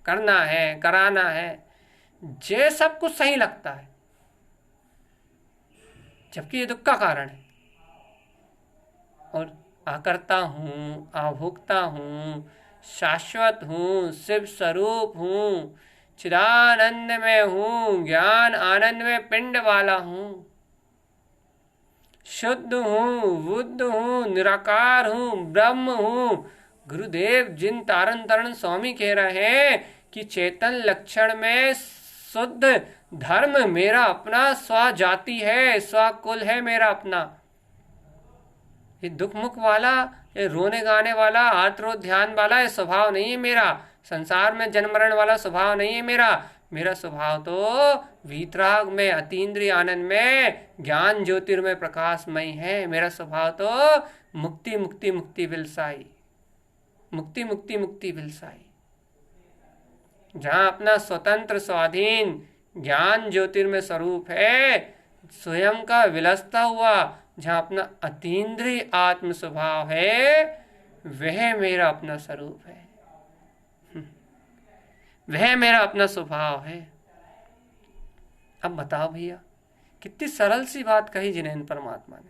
करना है, कराना है, ये सब कुछ सही लगता है, जबकि ये दुख का कारण है। और आकर्ता हूँ, अभोक्ता हूँ, शाश्वत हूँ, शिव स्वरूप हूँ, चिदानंद में हूँ, ज्ञान आनंद में पिंड वाला हूँ, शुद्ध हूँ, बुद्ध हूँ, निराकार हूँ, ब्रह्म हूँ। गुरुदेव जिन तारण तरण स्वामी कह रहे हैं कि चेतन लक्षण में शुद्ध धर्म मेरा अपना, स्वजाति है, स्वकुल है मेरा अपना। ये दुख मुख वाला, ये रोने गाने वाला, आर्तरोध ध्यान वाला ये स्वभाव नहीं है मेरा। संसार में जन्म मरण वाला स्वभाव नहीं है मेरा। मेरा स्वभाव तो वीतराग में, अतीन्द्रिय आनंद में, ज्ञान ज्योतिर्मय प्रकाशमय है। मेरा स्वभाव तो मुक्ति मुक्ति मुक्ति विलसाई, मुक्ति मुक्ति मुक्ति विलसाई, जहाँ अपना स्वतंत्र स्वाधीन ज्ञान ज्योतिर्मय स्वरूप है, स्वयं का विलसता हुआ, जहाँ अपना अतीन्द्रिय आत्म स्वभाव है, वह मेरा अपना स्वरूप है, वह मेरा अपना स्वभाव है। अब बताओ भैया, कितनी सरल सी बात कही जिनेंद्र परमात्मा ने,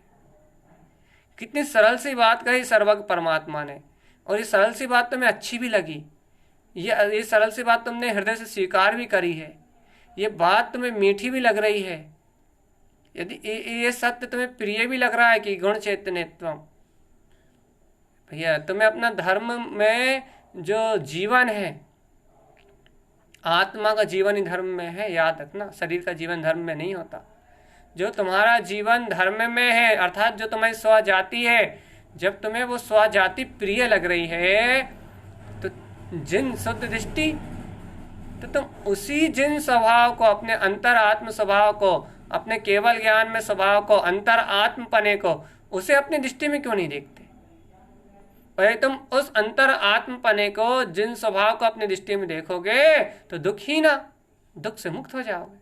कितनी सरल सी बात कही सर्वज्ञ परमात्मा ने। और ये सरल सी बात तुम्हें अच्छी भी लगी, ये सरल सी बात तुमने हृदय से स्वीकार भी करी है, ये बात तुम्हें मीठी भी लग रही है। यदि ये सत्य तुम्हें प्रिय भी लग रहा है कि गुण चैतन्यत्वम, भैया तुम्हें अपना धर्म में जो जीवन है, आत्मा का जीवन ही धर्म में है, याद रखना, शरीर का जीवन धर्म में नहीं होता। जो तुम्हारा जीवन धर्म में है, अर्थात जो तुम्हारी स्वजाति है, जब तुम्हें वो स्वजाति प्रिय लग रही है तो जिन शुद्ध दृष्टि, तो तुम उसी जिन स्वभाव को, अपने अंतर आत्म स्वभाव को, अपने केवल ज्ञान में स्वभाव को, अंतर आत्म पने को, उसे अपनी दृष्टि में क्यों नहीं देखते? पहले तुम उस अंतर आत्म पने को, जिन स्वभाव को अपनी दृष्टि में देखोगे तो दुख ही ना, दुख से मुक्त हो जाओगे।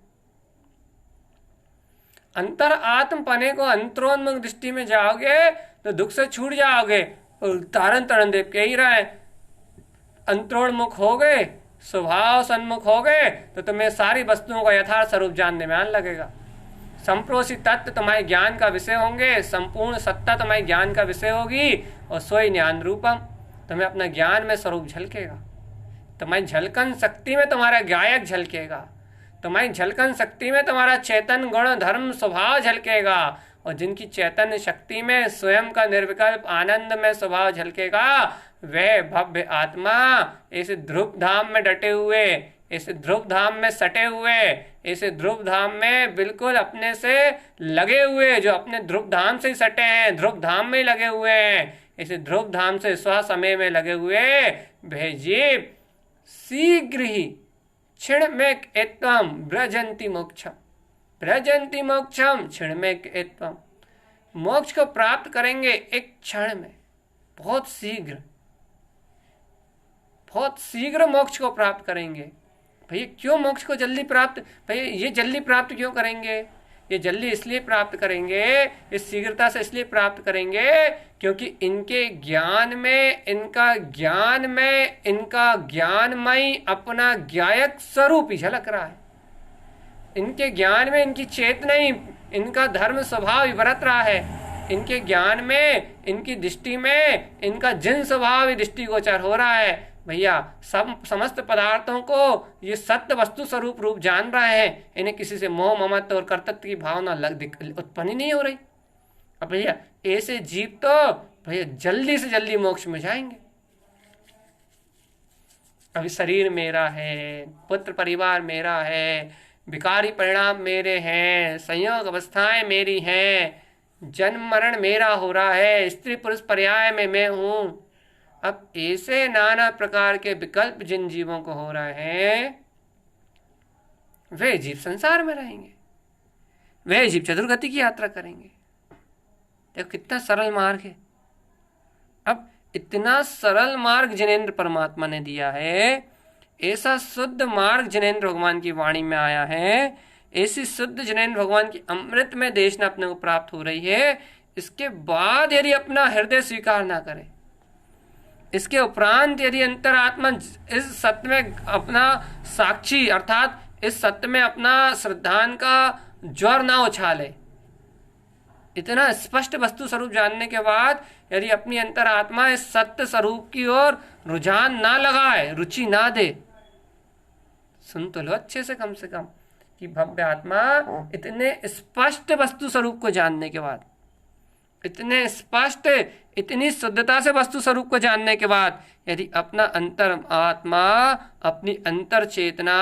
अंतर आत्म पने को अंतरोन्मुख दृष्टि में जाओगे तो दुख से छूट जाओगे। और तारण तरण देव कह ही रहा है, अंतरोन्मुख हो गए, स्वभाव सन्मुख हो गए तो तुम्हें सारी वस्तुओं का यथार्थ स्वरूप जानने में आने लगेगा। संप्रोषित तत्व तुम्हारे ज्ञान का विषय होंगे, संपूर्ण सत्ता तुम्हारे ज्ञान का विषय होगी, और सोई ज्ञान रूपम, तुम्हें अपना ज्ञान में स्वरूप झलकेगा। तुम्हारी झलकन शक्ति में तुम्हारा गायक झलकेगा, तुम्हारी झलकन शक्ति में तुम्हारा चेतन गुण धर्म स्वभाव झलकेगा, और जिनकी चैतन्य शक्ति में स्वयं का निर्विकल्प आनंद में स्वभाव झलकेगा, वह भव्य आत्मा ऐसे ध्रुव धाम में डटे हुए, ऐसे ध्रुव धाम में सटे हुए, ऐसे ध्रुव धाम में बिल्कुल अपने से लगे हुए, जो अपने ध्रुव धाम से सटे हैं, ध्रुव धाम में लगे हुए हैं, ऐसे ध्रुव धाम से स्वसमय में लगे हुए भेजीव शीघ्र ही क्षण में एत्वम ब्रजंती मोक्षम, ब्रजंती मोक्षम क्षण में एत्वम, मोक्ष को प्राप्त करेंगे एक क्षण में, बहुत शीघ्र, बहुत शीघ्र मोक्ष को प्राप्त करेंगे। भैया क्यों मोक्ष को जल्दी प्राप्त, भैया ये जल्दी प्राप्त क्यों करेंगे? ये जल्दी इसलिए प्राप्त करेंगे, इस शीघ्रता से इसलिए प्राप्त करेंगे क्योंकि इनके ज्ञान में, इनका ज्ञानमय अपना ज्ञायक स्वरूप ही झलक रहा है। इनके ज्ञान में इनकी चेतना ही, इनका धर्म स्वभाव ही बरत रहा है। इनके ज्ञान में, इनकी दृष्टि में, इनका जिन स्वभाव ही दृष्टिगोचर हो रहा है। भैया समस्त पदार्थों को ये सत्य वस्तु स्वरूप रूप जान रहे हैं, इन्हें किसी से मोह ममत्व और कर्तृत्व की भावना उत्पन्न ही नहीं हो रही। अब भैया ऐसे जीव तो भैया जल्दी से जल्दी मोक्ष में जाएंगे। अभी शरीर मेरा है, पुत्र परिवार मेरा है, विकारी परिणाम मेरे हैं, संयोग अवस्थाएं मेरी हैं, जन्म मरण मेरा हो रहा है, स्त्री पुरुष पर्याय में मैं हूं। अब ऐसे नाना प्रकार के विकल्प जिन जीवों को हो रहे हैं, वे जीव संसार में रहेंगे, वे जीव चतुर्गति की यात्रा करेंगे। देखो कितना सरल मार्ग है। अब इतना सरल मार्ग जिनेंद्र परमात्मा ने दिया है, ऐसा शुद्ध मार्ग जिनेंद्र भगवान की वाणी में आया है ऐसी शुद्ध जिनेन्द्र भगवान की अमृत में देशना अपने को प्राप्त हो रही है, इसके बाद यदि अपना हृदय स्वीकार ना करे, इसके उपरांत यदि अंतरात्मा इस सत्य में अपना साक्षी अर्थात इस सत्य में अपना श्रद्धान का ज्वर ना उछाले, इतना स्पष्ट वस्तु स्वरूप जानने के बाद यदि अपनी अंतरात्मा इस सत्य स्वरूप की ओर रुझान ना लगाए, रुचि ना दे, सुन तो लो अच्छे से कम कि भव्य आत्मा इतने स्पष्ट वस्तु स्वरूप को जानने के बाद, इतने स्पष्ट, इतनी शुद्धता से वस्तु स्वरूप को जानने के बाद यदि अपना अंतर आत्मा, अपनी अंतर चेतना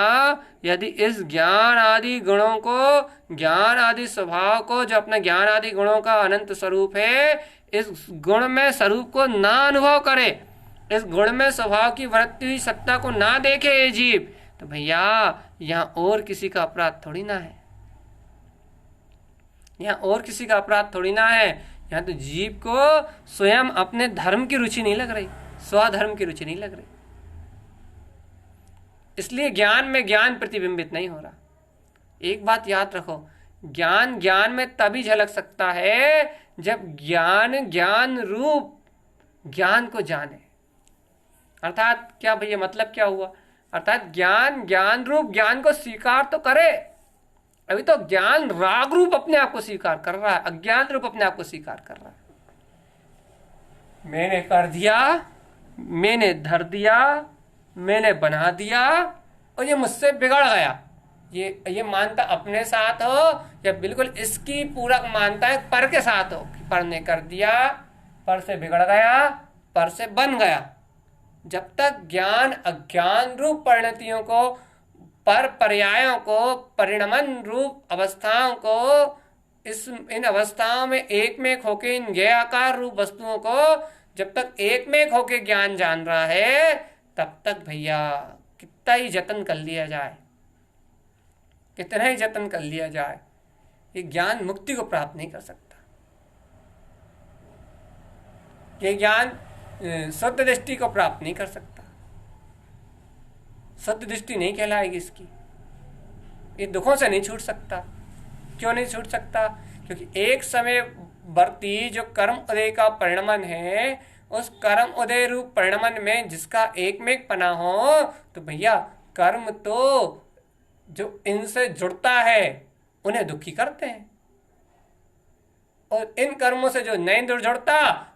यदि इस ज्ञान आदि गुणों को, ज्ञान आदि स्वभाव को, जो अपने ज्ञान आदि गुणों का अनंत स्वरूप है, इस गुण में स्वरूप को ना अनुभव करे, इस गुण में स्वभाव की वृत्ति हुई सत्ता को ना देखे ये जीव, तो भैया यहाँ और किसी का अपराध थोड़ी ना है, यहाँ और किसी का अपराध थोड़ी ना है। यहाँ तो जीव को स्वयं अपने धर्म की रुचि नहीं लग रही, स्वधर्म की रुचि नहीं लग रही, इसलिए ज्ञान में ज्ञान प्रतिबिंबित नहीं हो रहा। एक बात याद रखो, ज्ञान ज्ञान में तभी झलक सकता है जब ज्ञान ज्ञान रूप ज्ञान को जाने। अर्थात क्या भैया, मतलब क्या हुआ? अर्थात ज्ञान ज्ञान रूप ज्ञान को स्वीकार तो करे। अभी तो ज्ञान राग रूप अपने आप को स्वीकार कर रहा है, अज्ञान रूप अपने आप को स्वीकार कर रहा है। मैंने कर दिया, मैंने धर दिया, मैंने बना दिया और ये मुझसे बिगड़ गया। ये मानता अपने साथ हो या बिल्कुल इसकी पूरक मानता है पर के साथ हो कि पर ने कर दिया, पर से बिगड़ गया, पर से बन गया। जब तक ज्ञान अज्ञान रूप परिणतियों को, पर पर्यायों को, परिणमन रूप अवस्थाओं को, इन अवस्थाओं में एक में एक होके इन ज्ञेयाकार रूप वस्तुओं को जब तक एक में एक होके ज्ञान जान रहा है, तब तक भैया कितना ही जतन कर लिया जाए, कितना ही जतन कर लिया जाए, ये ज्ञान मुक्ति को प्राप्त नहीं कर सकता। ये ज्ञान शुद्ध दृष्टि को प्राप्त नहीं कर सकता, शुद्ध दृष्टि नहीं कहलाएगी इसकी। ये दुखों से नहीं छूट सकता। क्यों नहीं छूट सकता? क्योंकि एक समय वर्ती जो कर्म उदय का परिणमन है, उस कर्म उदय रूप परिणमन में जिसका एक में एक पना हो, तो भैया कर्म तो जो इनसे जुड़ता है उन्हें दुखी करते हैं, और इन कर्मों से जो नहीं जुड़ता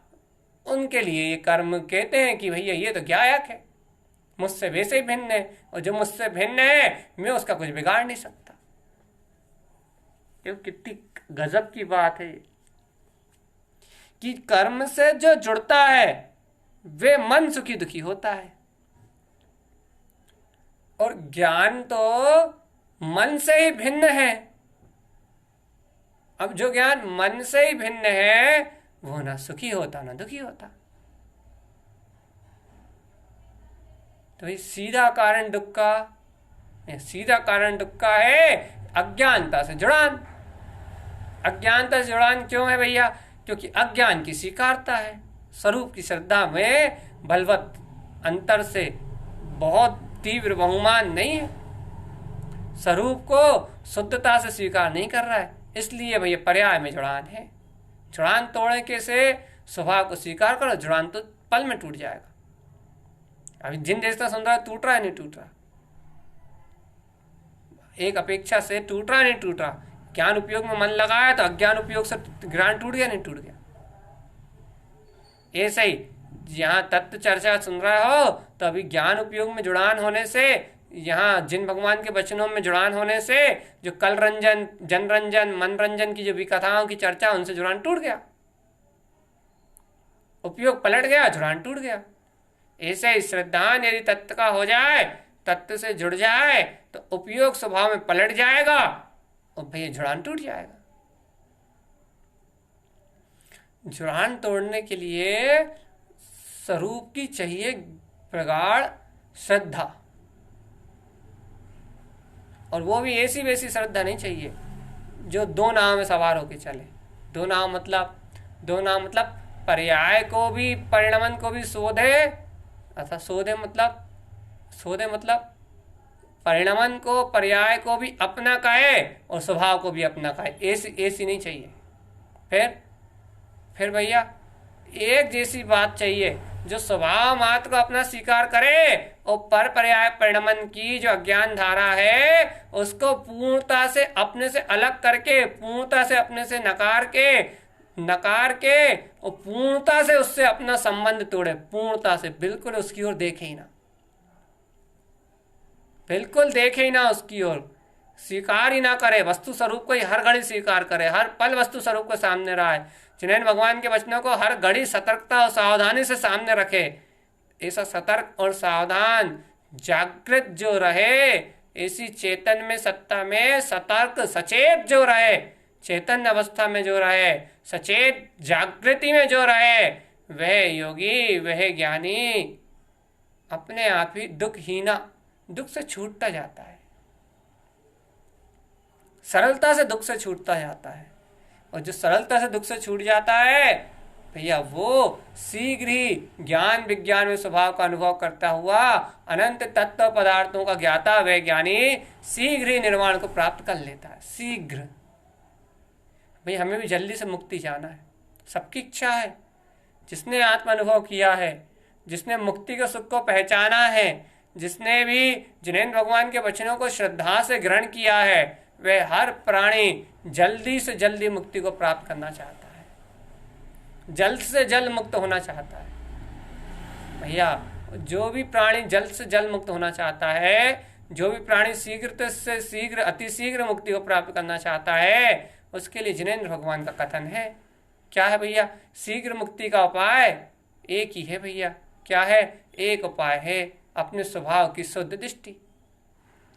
उनके लिए ये कर्म कहते हैं कि भैया ये तो ज्ञायक है, मुझसे वैसे ही भिन्न है, और जो मुझसे भिन्न है मैं उसका कुछ बिगाड़ नहीं सकता। ये कितनी गजब की बात है कि कर्म से जो जुड़ता है वे मन सुखी दुखी होता है, और ज्ञान तो मन से ही भिन्न है। अब जो ज्ञान मन से ही भिन्न है वो ना सुखी होता ना दुखी होता। तो ये सीधा कारण दुख का, सीधा कारण दुख का है अज्ञानता से जुड़ान। अज्ञानता से जुड़ान क्यों है भैया? क्योंकि अज्ञान की स्वीकारता है, स्वरूप की श्रद्धा में बलवत अंतर से बहुत तीव्र बहुमान नहीं है, स्वरूप को शुद्धता से स्वीकार नहीं कर रहा है, इसलिए भैया पर्याय में जुड़ान है। जुड़ान तोड़ने के से स्वभाव को स्वीकार करो, जुड़ान तो पल में टूट जाएगा। अभी जिन जैसा सुन रहा है टूट रहा है नहीं टूट रहा, एक अपेक्षा से टूट रहा नहीं टूट रहा। ज्ञान उपयोग में मन लगाया तो अज्ञान उपयोग से ज्ञान टूट गया नहीं टूट गया। ऐसे ही यहाँ तत्व चर्चा सुन रहा हो तो अभी ज्ञान उपयोग में जुड़ान होने से, यहाँ जिन भगवान के वचनों में जुड़ान होने से जो कल रंजन, जनरंजन, मनरंजन की जो भी कथाओं की चर्चा, उनसे जुड़ान टूट गया, उपयोग पलट गया, जुड़ान टूट गया। ऐसे ही श्रद्धान यदि तत्व का हो जाए, तत्व से जुड़ जाए तो उपयोग स्वभाव में पलट जाएगा और भैया जुड़ान टूट जाएगा। जुड़ान तोड़ने के लिए स्वरूप की चाहिए प्रगाढ़ श्रद्धा, और वो भी ऐसी वैसी श्रद्धा नहीं चाहिए जो दो नाव में सवार होके चले। दो नाव मतलब पर्याय को भी परिणमन को भी शोधे, अर्थात शोधे मतलब परिणमन को, पर्याय को भी अपना कहे और स्वभाव को भी अपना कहे। ऐसी नहीं चाहिए। फिर भैया एक जैसी बात चाहिए, जो स्वभाव मात्र को अपना स्वीकार करे और पर पर्याय परिणमन की जो अज्ञान धारा है उसको पूर्णता से अपने से अलग करके, पूर्णता से अपने से नकार के और पूर्णता से उससे अपना संबंध तोड़े, पूर्णता से, बिल्कुल उसकी ओर देखे ही ना, बिल्कुल देखे ही ना उसकी ओर, स्वीकार ही ना करे, वस्तु स्वरूप को ही हर घड़ी स्वीकार करे, हर पल वस्तु स्वरूप को सामने रहा है। जिन्हें भगवान के वचनों को हर घड़ी सतर्कता और सावधानी से सामने रखे। ऐसा सतर्क और सावधान जागृत जो रहे, ऐसी चेतन में, सत्ता में सतर्क सचेत जो रहे, चेतन अवस्था में जो रहे, सचेत जागृति में जो रहे, वह योगी, वह ज्ञानी अपने आप ही दुख से छूटता जाता है, सरलता से दुख से छूटता जाता है। और जो सरलता से दुख से छूट जाता है भैया, वो शीघ्र ही ज्ञान विज्ञान में स्वभाव का अनुभव करता हुआ अनंत तत्व पदार्थों का ज्ञाता वह ज्ञानी शीघ्र ही निर्वाण को प्राप्त कर लेता है। शीघ्र। भाई हमें भी जल्दी से मुक्ति जाना है, सबकी इच्छा है। जिसने आत्म अनुभव किया है, जिसने मुक्ति के सुख को पहचाना है, जिसने भी जिनेन्द्र भगवान के वचनों को श्रद्धा से ग्रहण किया है, वह हर प्राणी जल्दी से जल्दी मुक्ति को प्राप्त करना चाहता है, जल्द से जल्द मुक्त होना चाहता है। भैया जो भी प्राणी जल्द से जल्द मुक्त होना चाहता है, जो भी प्राणी शीघ्र से शीघ्र, अतिशीघ्र मुक्ति को प्राप्त करना चाहता है, उसके लिए जिनेन्द्र भगवान का कथन है। क्या है भैया? शीघ्र मुक्ति का उपाय एक ही है भैया। क्या है? एक उपाय है अपने स्वभाव की शुद्ध दृष्टि,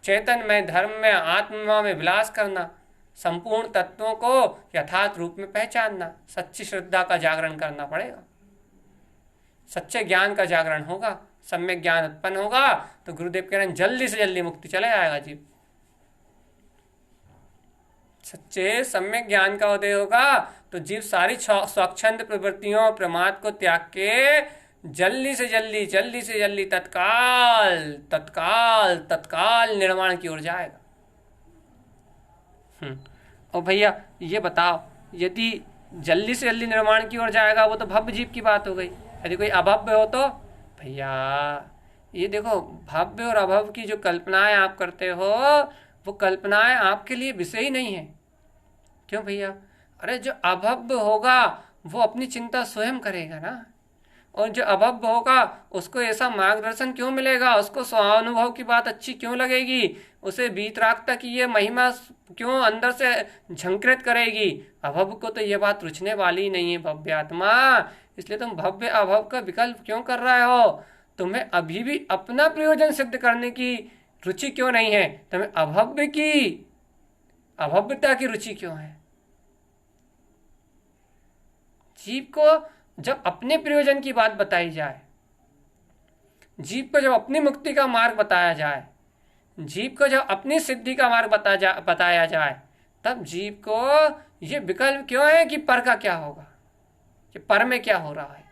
चेतन में, धर्म में, आत्मा में विलास करना, संपूर्ण तत्वों को यथार्थ रूप में पहचानना, सच्ची श्रद्धा का जागरण करना पड़ेगा। सच्चे ज्ञान का जागरण होगा, सम्यक ज्ञान उत्पन्न होगा तो गुरुदेव कह रहे हैं जल्दी से जल्दी मुक्ति चले आएगा जीव। सच्चे सम्यक ज्ञान का उदय होगा तो जीव सारी स्वच्छंद प्रवृत्तियों, प्रमाद को त्याग के जल्दी से जल्दी तत्काल निर्वाण की ओर जाएगा। और भैया ये बताओ, यदि जल्दी से जल्दी निर्वाण की ओर जाएगा वो तो भव्य जीव की बात हो गई। यदि कोई अभव्य हो तो भैया ये देखो, भव्य और अभव्य की जो कल्पनाएं आप करते हो वो कल्पनाएं आपके लिए विषय ही नहीं है। क्यों भैया? अरे जो अभव्य होगा वो अपनी चिंता स्वयं करेगा ना, और जो अभव्य होगा उसको ऐसा मार्गदर्शन क्यों मिलेगा, उसको स्वानुभव की बात अच्छी क्यों लगेगी, उसे वीतरागता की ये महिमा क्यों अंदर से झंकृत करेगी। अभव्य को तो ये बात रुचने वाली ही नहीं है भव्य आत्मा। इसलिए तुम भव्य अभव्य का विकल्प क्यों कर रहे हो? तुम्हें अभी भी अपना प्रयोजन सिद्ध करने की रुचि क्यों नहीं है? तुम्हें अभव्यता की रुचि क्यों है? जीव को जब अपने प्रयोजन की बात बताई जाए, जीव को जब अपनी मुक्ति का मार्ग बताया जाए, जीव को जब अपनी सिद्धि का मार्ग बताया जाए, तब जीव को ये विकल्प क्यों है कि पर का क्या होगा, कि पर में क्या हो रहा है।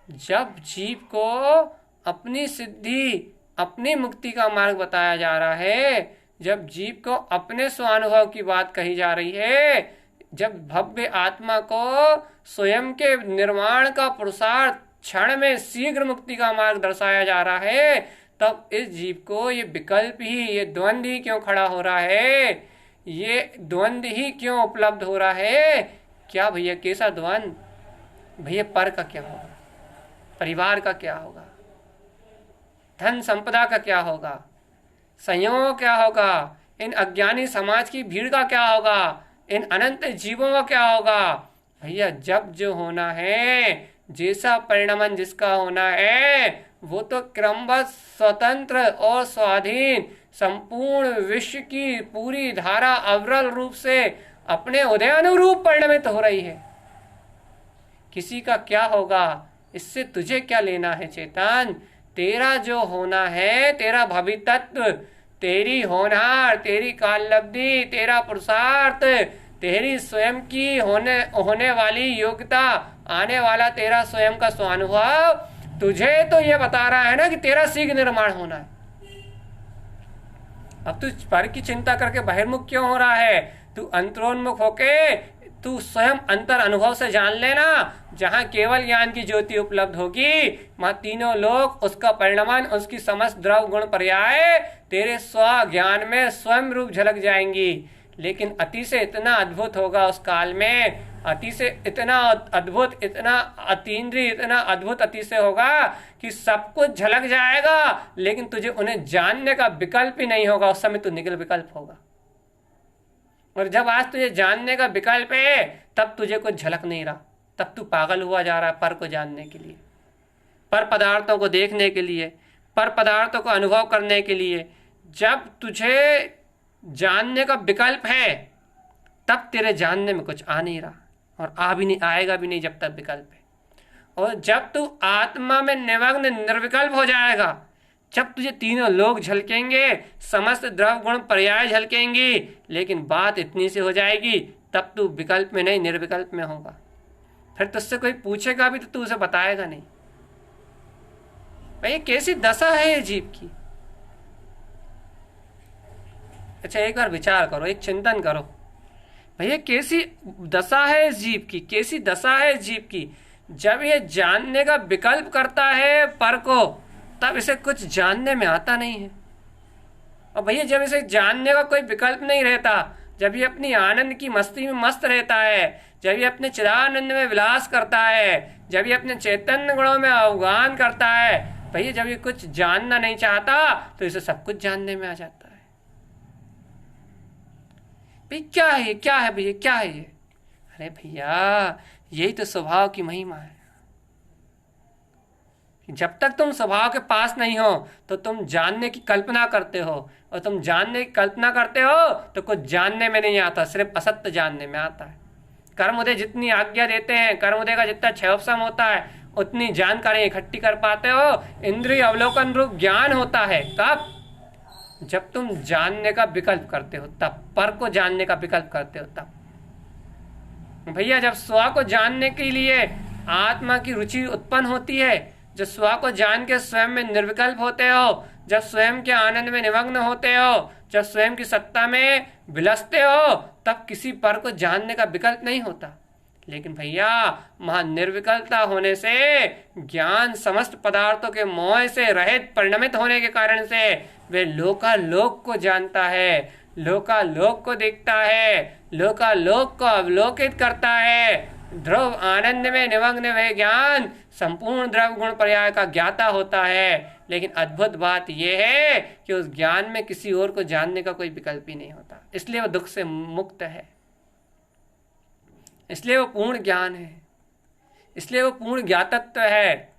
जब जीव को अपनी सिद्धि, अपनी मुक्ति का मार्ग बताया जा रहा है, जब जीव को अपने स्वानुभव की बात कही जा रही है, जब भव्य आत्मा को स्वयं के निर्माण का पुरुषार्थ, क्षण में शीघ्र मुक्ति का मार्ग दर्शाया जा रहा है, तब इस जीव को ये विकल्प ही, ये द्वंद्व ही क्यों खड़ा हो रहा है? ये द्वंद्व ही क्यों उपलब्ध हो रहा है? क्या भैया? कैसा द्वंद्व? भैया पर का क्या होगा, परिवार का क्या होगा, धन संपदा का क्या होगा, संयोग क्या होगा, इन अज्ञानी समाज की भीड़ का क्या होगा, इन अनंत जीवों का क्या होगा? भैया जब जो होना है, जैसा परिणमन जिसका होना है, वो तो क्रमबद्ध, स्वतंत्र और स्वाधीन संपूर्ण विश्व की पूरी धारा अविरल रूप से अपने उदयानुरूप परिणमित हो रही है। किसी का क्या होगा इससे तुझे क्या लेना है चेतन? तेरा जो होना है, तेरा भवितत्व, तेरी होनहार, तेरी काललब्धि, तेरा पुरुषार्थ, तेरी स्वयं की होने वाली योग्यता, आने वाला तेरा स्वयं का स्वानुभव तुझे तो ये बता रहा है ना कि तेरा शीघ्र निर्माण होना है। अब तू पर की चिंता करके बहिर्मुख क्यों हो रहा है? तू अंतरोन्मुख होके तू स्वयं अंतर अनुभव से जान लेना। जहां केवल ज्ञान की ज्योति उपलब्ध होगी वहां तीनों लोग उसका परिणमन, उसकी समस्त द्रव गुण पर्याय तेरे स्व ज्ञान में स्वयं रूप झलक जाएंगी। लेकिन अति से इतना अद्भुत होगा उस काल में, अति से इतना अद्भुत, इतना अतीन्द्रिय, इतना अद्भुत अति से होगा कि सब कुछ झलक जाएगा, लेकिन तुझे उन्हें जानने का विकल्प ही नहीं होगा। उस समय तू निगल विकल्प होगा। और जब आज तुझे जानने का विकल्प है तब तुझे कुछ झलक नहीं रहा, तब तू पागल हुआ जा रहा है पर को जानने के लिए, पर पदार्थों को देखने के लिए, पर पदार्थों को अनुभव करने के लिए। जब तुझे जानने का विकल्प है तब तेरे जानने में कुछ आ नहीं रहा, और आ भी नहीं, आएगा भी नहीं जब तक विकल्प है। और जब तू आत्मा में निमग्न निर्विकल्प हो जाएगा, जब तुझे तीनों लोग झलकेंगे, समस्त द्रव गुण पर्याय झलकेंगी, लेकिन बात इतनी सी हो जाएगी, तब तू विकल्प में नहीं निर्विकल्प में होगा। फिर तुझसे कोई पूछेगा भी तो तू उसे बताएगा नहीं। भाई कैसी दशा है ये जीव की। अच्छा एक बार विचार करो, एक चिंतन करो, भैया कैसी दशा है इस जीव की, कैसी दशा है इस जीव की। जब ये जानने का विकल्प करता है पर को, तब इसे कुछ जानने में आता नहीं है। और भैया जब इसे जानने का कोई विकल्प नहीं रहता, जब ये अपनी आनंद की मस्ती में मस्त रहता है, जब ये अपने चिदानंद में विलास करता है, जब ये अपने चैतन्य गुणों में अवगान करता है, भैया जब ये कुछ जानना नहीं चाहता तो इसे सब कुछ जानने में आ जाता है। भाई क्या है ये, क्या है भैया, क्या है ये? अरे भैया यही तो स्वभाव की महिमा है। जब तक तुम स्वभाव के पास नहीं हो तो तुम जानने की कल्पना करते हो, और तुम जानने की कल्पना करते हो तो कुछ जानने में नहीं आता, सिर्फ असत्य जानने में आता है। कर्मोदय जितनी आज्ञा देते हैं, कर्मोदय का जितना क्षयोपशम होता है, उतनी जानकारी इकट्ठी कर पाते हो। इंद्रिय अवलोकन रूप ज्ञान होता है कब? जब तुम जानने का विकल्प करते हो तब, पर को जानने का विकल्प करते हो तब। भैया जब स्व को जानने के लिए आत्मा की रुचि उत्पन्न होती है, जब स्व को जान के स्वयं में निर्विकल्प होते हो, जब स्वयं के आनंद में निमग्न होते हो, जब स्वयं की सत्ता में विलसते हो, तब किसी पर को जानने का विकल्प नहीं होता। लेकिन भैया वहां निर्विकल्पता होने से, ज्ञान समस्त पदार्थों के मोह से रहित परिणमित होने के कारण से वे लोकालोक को जानता है, लोकालोक को देखता है, लोकालोक को अवलोकित करता है। ध्रुव आनंद में निमग्न वह ज्ञान संपूर्ण द्रव गुण पर्याय का ज्ञाता होता है। लेकिन अद्भुत बात यह है कि उस ज्ञान में किसी और को जानने का कोई विकल्प ही नहीं होता, इसलिए वह दुख से मुक्त है, इसलिए वो पूर्ण ज्ञान है, इसलिए वो पूर्ण ज्ञातत्व है,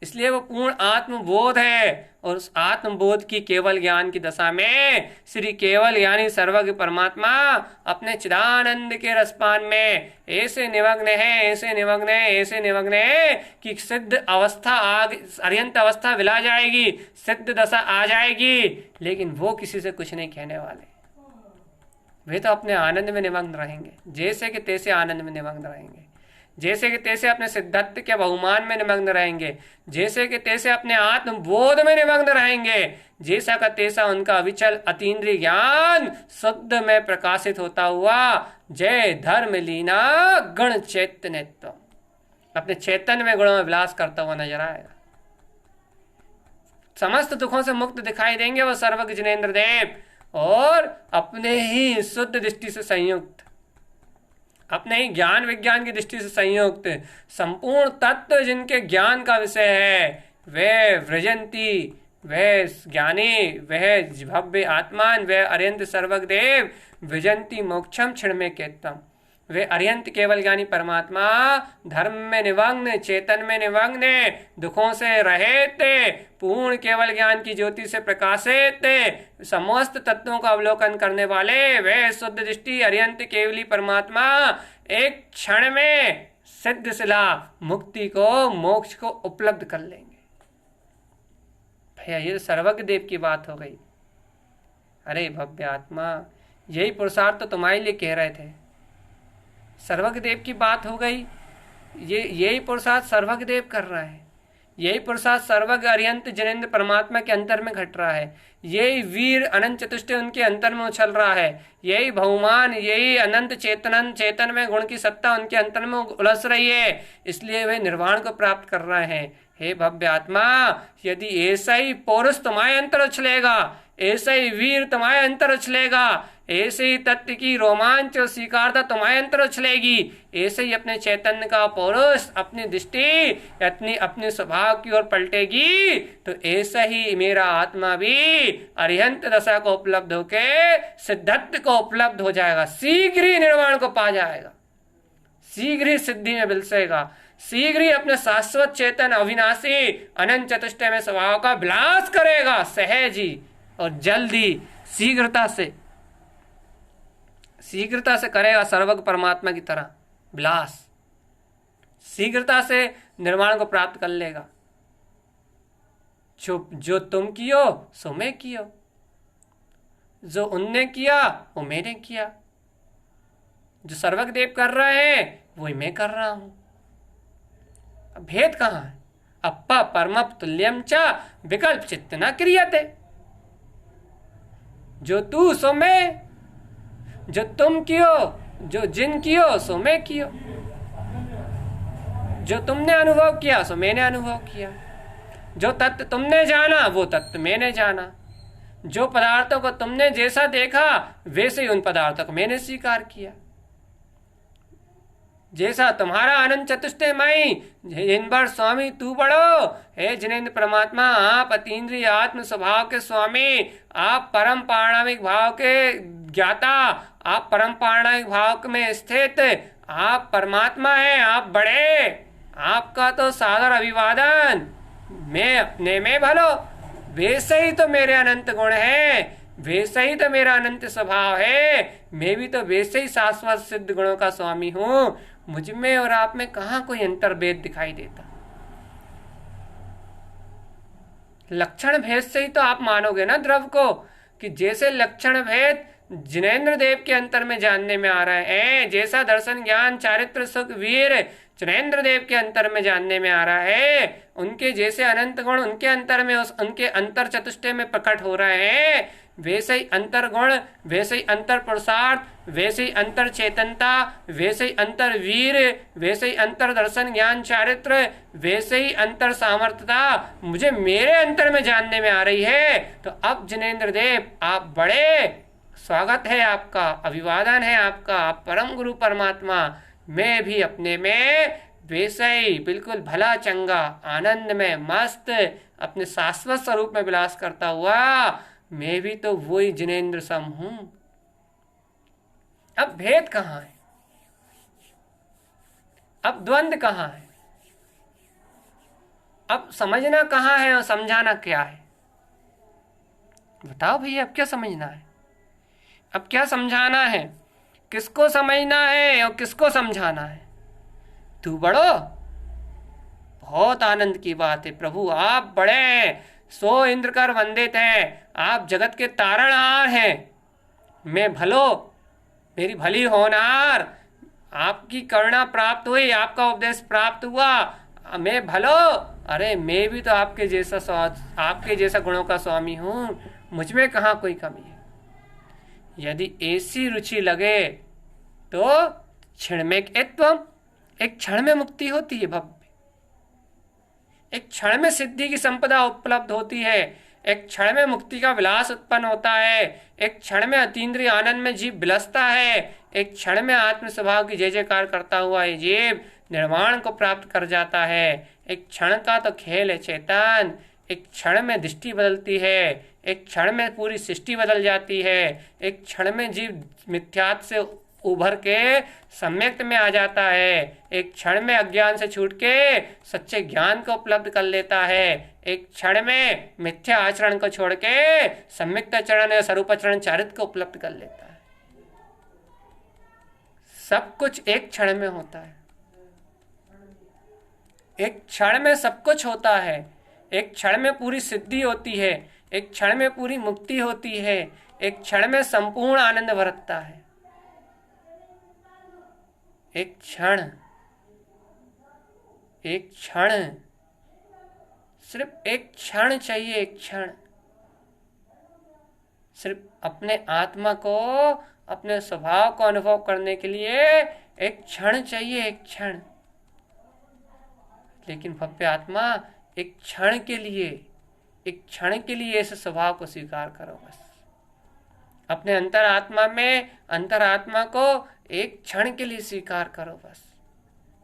इसलिए वो पूर्ण आत्मबोध है। और उस आत्मबोध की केवल ज्ञान की दशा में श्री केवल यानी सर्वज्ञ परमात्मा अपने चिदानंद के रसपान में ऐसे निमग्न है, ऐसे निमग्न है, ऐसे निमग्न है कि सिद्ध अवस्था अर्यंत अवस्था विला जाएगी, सिद्ध दशा आ जाएगी, लेकिन वो किसी से कुछ नहीं कहने वाले। वे तो अपने आनंद में निमग्न रहेंगे, जैसे कि तैसे आनंद में निमग्न रहेंगे, जैसे कि तैसे अपने सिद्धत्व के बहुमान में निमग्न रहेंगे, जैसे कि तैसे अपने आत्मबोध में निमग्न रहेंगे, जैसा का तैसा उनका अविचल अतीन्द्रिय ज्ञान शुद्ध में प्रकाशित होता हुआ जय धर्म लीना गण चैतन्यत्व अपने चैतन्य में गुणों में विलास करता हुआ नजर आएगा। समस्त दुखों से मुक्त दिखाई देंगे वो सर्वज्ञ जिनेन्द्र देव, और अपने ही शुद्ध दृष्टि से संयुक्त, अपने ही ज्ञान विज्ञान की दृष्टि से संयुक्त संपूर्ण तत्व जिनके ज्ञान का विषय है, वे व्रजंती, वह ज्ञानी, वह भव्य आत्मान, वह अरियंत सर्वज्ञ देव विजंती मोक्षम क्षण में केतम, वे अरियंत केवल ज्ञानी परमात्मा धर्म में निमग्न, चेतन में निमग्न, दुखों से रहित, पूर्ण केवल ज्ञान की ज्योति से प्रकाशित, समस्त तत्वों का अवलोकन करने वाले वे शुद्ध दृष्टि अरियंत केवली परमात्मा एक क्षण में सिद्ध शिला मुक्ति को, मोक्ष को उपलब्ध कर लेंगे। भैया ये सर्वज्ञ देव की बात हो गई। अरे भव्य आत्मा, यही पुरुषार्थ तो तुम्हारे लिए कह रहे थे। सर्वज्ञ देव की बात हो गई, यही पुरुषार्थ सर्वज्ञ देव कर रहा है। यही पुरुषार्थ सर्वज्ञ अरिहंत जिनेन्द्र परमात्मा के अंतर में घट रहा है। यही वीर अनंत चतुष्टय उनके अंतर में उछल रहा है। यही बहुमान, यही अनंत चेतन में गुण की सत्ता उनके अंतर में उलझ रही है, इसलिए वे निर्वाण को प्राप्त कर रहे हैं। हे भव्य आत्मा, यदि ऐसा ही पौरुष तुम्हारे अंतर उछलेगा, ऐसा ही वीर तुम्हारे अंतर उछलेगा, ऐसे ही तत्व की रोमांच और स्वीकारता तुम्हारे अंतर उछलेगी, ऐसे ही अपने चैतन्य का पौरुष अपनी दृष्टि अपने स्वभाव की ओर पलटेगी, तो ऐसा ही मेरा आत्मा भी अरिहंत दशा को उपलब्ध होके सिद्धत्व को उपलब्ध हो जाएगा, शीघ्र ही निर्वाण को पा जाएगा, शीघ्र ही सिद्धि में बिलसेगा, शीघ्र ही अपने शाश्वत चेतन अविनाशी अनंत चतुष्टय में स्वभाव का विलास करेगा, सहज ही और जल्दी शीघ्रता से करेगा, सर्वज्ञ परमात्मा की तरह विलास, शीघ्रता से निर्वाण को प्राप्त कर लेगा। जो तुम कियो सो मैं कियो, जो उनने किया वो मैंने किया, जो सर्वज्ञ देव कर रहे हैं वही मैं कर रहा हूं। भेद कहाँ है? अप्पा परमप तुल्यम च विकल्प चित्त न क्रियते। जो तू सो मैं, जो तुम कियो, जो जिन कियो सो मैं कियो, जो तुमने अनुभव किया सो मैंने अनुभव किया, जो तत्व तुमने जाना वो तत्व मैंने जाना, जो पदार्थों को तुमने जैसा देखा वैसे ही उन पदार्थों को मैंने स्वीकार किया। जैसा तुम्हारा अनंत चतुष्टयमयी जिन पर स्वामी तू बड़ो, हे जिनेन्द्र परमात्मा, आप अतीन्द्रिय आत्म स्वभाव के स्वामी, आप परम पारणामिक भाव के ज्ञाता, आप परम पारणामिक भाव में स्थित आप परमात्मा हैं, आप बड़े, आपका तो सादर अभिवादन। मैं अपने में भलो, वैसे ही तो मेरे अनंत गुण हैं, वैसे ही तो मेरा अनंत स्वभाव है, मैं भी तो वैसे ही शाश्वत सिद्ध गुणों का स्वामी हूं। मुझ में और आप में कहाँ कोई अंतर भेद दिखाई देता? लक्षण भेद से ही तो आप मानोगे ना द्रव को, कि जैसे लक्षण भेद जिनेन्द्र देव के अंतर में जानने में आ रहा है, जैसा दर्शन ज्ञान चारित्र सुख वीर जिनेन्द्र देव के अंतर में जानने में आ रहा है, उनके जैसे अनंत गुण उनके अंतर में उनके अंतर चतुष्टय में प्रकट हो रहे हैं, वैसे ही अंतर गुण, वैसे ही अंतर पुरुषार्थ, वैसे ही अंतर चेतनता, वैसे ही अंतर वीर, वैसे ही अंतर दर्शन ज्ञान चारित्र, वैसे ही अंतर सामर्थ्यता मुझे मेरे अंतर में जानने में आ रही है। तो अब जिनेन्द्र देव आप बड़े, स्वागत है आपका, अभिवादन है आपका, आप परम गुरु परमात्मा। मैं भी अपने में वैसे ही बिल्कुल भला चंगा आनंद में मस्त अपने शाश्वत स्वरूप में विलास करता हुआ, मैं भी तो वही जिनेन्द्र सम हूं। अब भेद कहाँ है? अब द्वंद कहाँ है? अब समझना कहाँ है और समझाना क्या है? बताओ भैया, अब क्या समझना है, अब क्या समझाना है, किसको समझना है और किसको समझाना है? तू बड़ो, बहुत आनंद की बात है प्रभु, आप बड़े हैं, सो इंद्र कर वंदित हैं, आप जगत के तारणहार हैं। मैं भलो, मेरी भली होनार, आपकी करुणा प्राप्त हुई, आपका उपदेश प्राप्त हुआ, मैं भलो, अरे मैं भी तो आपके जैसा गुणों का स्वामी हूं, मुझ में कहाँ कोई कमी है। यदि ऐसी रुचि लगे तो क्षण में एक क्षण में मुक्ति होती है भव्य, एक क्षण में सिद्धि की संपदा उपलब्ध होती है, एक क्षण में मुक्ति का विलास उत्पन्न होता है, एक क्षण में अतीन्द्रिय आनंद में जीव बिलसता है, एक क्षण में आत्म स्वभाव की जय जयकार करता हुआ ये जीव निर्वाण को प्राप्त कर जाता है। एक क्षण का तो खेल है चेतन, एक क्षण में दृष्टि बदलती है, एक क्षण में पूरी सृष्टि बदल जाती है, एक क्षण में जीव मिथ्यात्व से उभर के सम्यक्त में आ जाता है, एक क्षण में अज्ञान से छूट के सच्चे ज्ञान को उपलब्ध कर लेता है, एक क्षण में मिथ्या आचरण को छोड़ के सम्यक्त आचरण या स्वरूप आचरण चारित्र को उपलब्ध कर लेता है। सब कुछ एक क्षण में होता है, एक क्षण में सब कुछ होता है, एक क्षण में पूरी सिद्धि होती है, एक क्षण में पूरी मुक्ति होती है, एक क्षण में संपूर्ण आनंद बरतता है। एक क्षण सिर्फ एक क्षण चाहिए, एक क्षण। सिर्फ अपने आत्मा को, अपने स्वभाव को अनुभव करने के लिए एक क्षण चाहिए, एक क्षण। लेकिन भव्य आत्मा एक क्षण के लिए, एक क्षण के लिए इस स्वभाव को स्वीकार करो बस। अपने अंतरात्मा में अंतरात्मा को एक क्षण के लिए स्वीकार करो बस।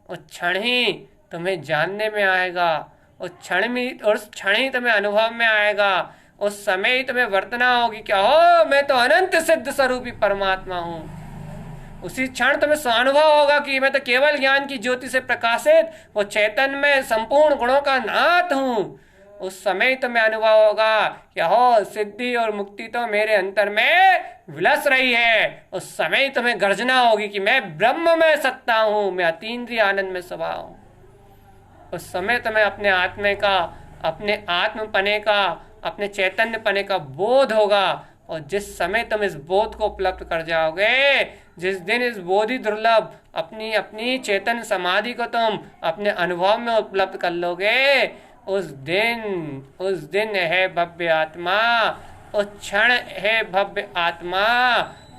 उस क्षण ही तुम्हें जानने में आएगा, उस क्षण ही तुम्हें अनुभव में आएगा, उस समय ही तुम्हें वर्तना होगी क्या हो मैं तो अनंत सिद्ध स्वरूपी परमात्मा हूँ। उसी क्षण तुम्हें स्वानुभव होगा कि मैं तो केवल ज्ञान की ज्योति से प्रकाशित वो चैतन्य में संपूर्ण गुणों का नाथ हूँ। उस समय तुम्हें अनुभव होगा कि हो सिद्धि और मुक्ति तो मेरे अंतर में विलस रही है। उस समय तुम्हें गर्जना होगी कि मैं ब्रह्म में सत्ता हूँ, मैं अतीन्द्रिय आनंद में स्वभाव हूँ। उस समय तुम्हें अपने आत्मे का, अपने आत्मपने का, अपने चैतन्य पने का बोध होगा। और जिस समय तुम इस बोध को उपलब्ध कर जाओगे, जिस दिन इस बोधि दुर्लभ अपनी अपनी चेतन समाधि को तुम अपने अनुभव में उपलब्ध कर लोगे, उस दिन है भव्य आत्मा, उस क्षण है भव्य आत्मा,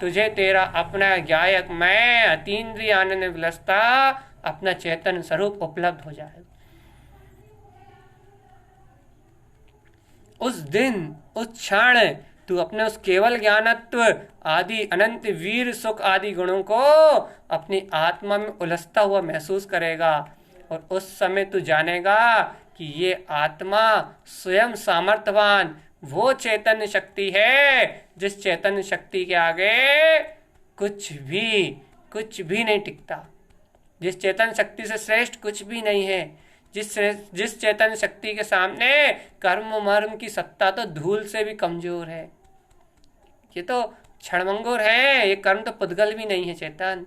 तुझे तेरा अपना ज्ञायक मैं अतीन्द्रिय आनंद विलसता अपना चेतन स्वरूप उपलब्ध हो जाएगा। उस दिन, उस क्षण तू अपने उस केवल ज्ञानत्व आदि अनंत वीर सुख आदि गुणों को अपनी आत्मा में उलझता हुआ महसूस करेगा। और उस समय तू जानेगा कि ये आत्मा स्वयं सामर्थ्यवान वो चैतन्य शक्ति है जिस चैतन्य शक्ति के आगे कुछ भी नहीं टिकता, जिस चैतन्य शक्ति से श्रेष्ठ कुछ भी नहीं है, जिस चैतन्य शक्ति के सामने कर्म मर्म की सत्ता तो धूल से भी कमजोर है। ये तो क्षणभंगुर है, ये कर्म तो पुद्गल भी नहीं है चेतन,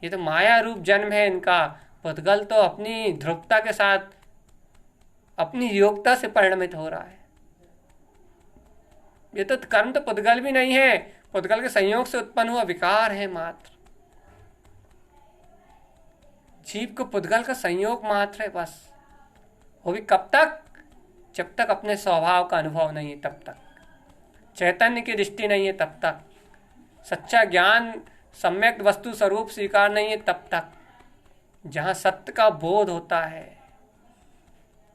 ये तो माया रूप जन्म है इनका। पुद्गल तो अपनी ध्रुवता के साथ अपनी योग्यता से परिणमित हो रहा है। ये तो कर्म तो पुद्गल भी नहीं है, पुद्गल के संयोग से उत्पन्न हुआ विकार है मात्र। जीव को पुद्गल का संयोग मात्र है बस। वो भी कब तक? जब तक अपने स्वभाव का अनुभव नहीं है तब तक, चैतन्य की दृष्टि नहीं है तब तक, सच्चा ज्ञान सम्यक वस्तु स्वरूप स्वीकार नहीं है तब तक, जहाँ सत्य का बोध होता है।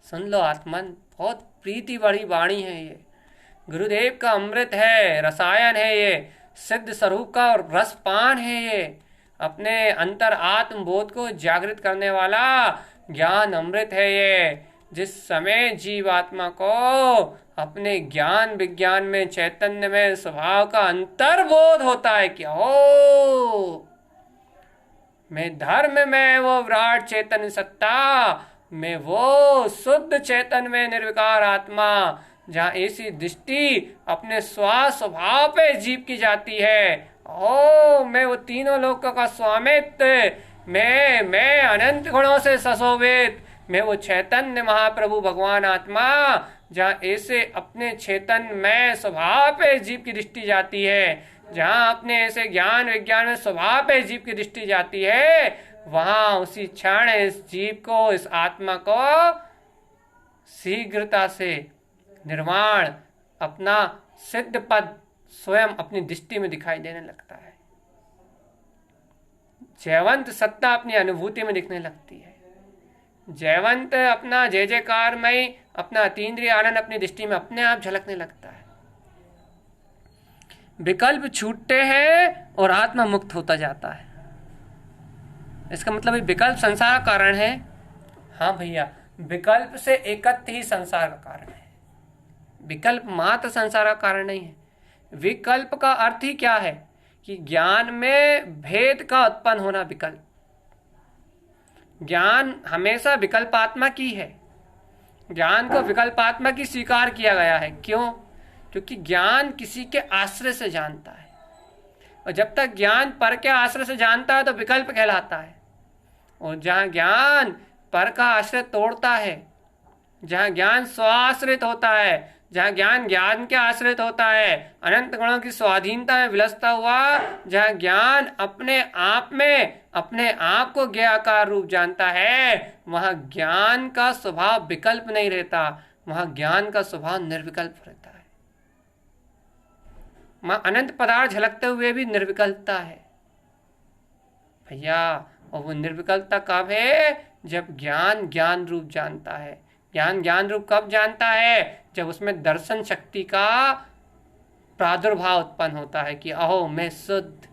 सुन लो आत्मन, बहुत प्रीति बड़ी वाणी है ये, गुरुदेव का अमृत है, रसायन है ये, सिद्ध स्वरूप का और रसपान है ये, अपने अंतर आत्म बोध को जागृत करने वाला ज्ञान अमृत है ये। जिस समय जीव आत्मा को अपने ज्ञान विज्ञान में, चैतन्य में, स्वभाव का अंतर्बोध होता है कि ओ मैं धर्म में वो विराट चेतन सत्ता, मैं वो शुद्ध चेतन में निर्विकार आत्मा, जहाँ ऐसी दृष्टि अपने स्वभाव पे जीव की जाती है। ओ मैं वो तीनों लोकों का स्वामित्व, मैं अनंत गुणों से सशोभित, मैं वो चैतन्य महाप्रभु भगवान आत्मा, जहाँ ऐसे अपने चेतन में स्वभाव पे जीव की दृष्टि जाती है, जहाँ अपने ऐसे ज्ञान विज्ञान में स्वभाव पे जीव की दृष्टि जाती है, वहाँ उसी क्षण इस जीव को, इस आत्मा को शीघ्रता से निर्वाण अपना सिद्ध पद स्वयं अपनी दृष्टि में दिखाई देने लगता है। जयवंत सत्ता अपनी अनुभूति में दिखने लगती है। जयवंत अपना जय जयकारमय, अपना अतीन्द्रिय आनंद अपनी दृष्टि में अपने आप झलकने लगता है। विकल्प छूटते हैं और आत्मा मुक्त होता जाता है। इसका मतलब विकल्प संसार का कारण है। हाँ भैया, विकल्प से एकत्व ही संसार का कारण है, विकल्प मात्र संसार का कारण नहीं है। विकल्प का अर्थ ही क्या है कि ज्ञान में भेद का उत्पन्न होना विकल्प। ज्ञान हमेशा विकल्पात्मा की है, ज्ञान को विकल्पात्मा की स्वीकार किया गया है। क्यों? क्योंकि ज्ञान किसी के आश्रय से जानता है, और जब तक ज्ञान पर के आश्रय से जानता है तो विकल्प कहलाता है। और जहाँ ज्ञान पर का आश्रय तोड़ता है, जहाँ ज्ञान स्वाश्रित होता है, जहाँ ज्ञान ज्ञान के आश्रित होता है, अनंत गुणों की स्वाधीनता में विलसता हुआ, जहाँ ज्ञान अपने आप में अपने आप को ज्ञाकार रूप जानता है, वहाँ ज्ञान का स्वभाव विकल्प नहीं रहता, वहाँ ज्ञान का स्वभाव निर्विकल्प रहता है। वहाँ अनंत पदार्थ झलकते हुए भी निर्विकल्पता है भैया। और वो निर्विकल्पता कब है? जब ज्ञान ज्ञान रूप जानता है। ज्ञान ज्ञान रूप कब जानता है? जब उसमें दर्शन शक्ति का प्रादुर्भाव उत्पन्न होता है कि अहो मैं शुद्ध,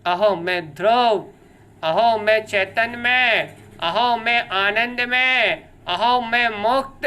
अहो मैं ध्रुव, अहो मैं चैतन्य में, अहो मैं आनंद में, अहो मैं मुक्त,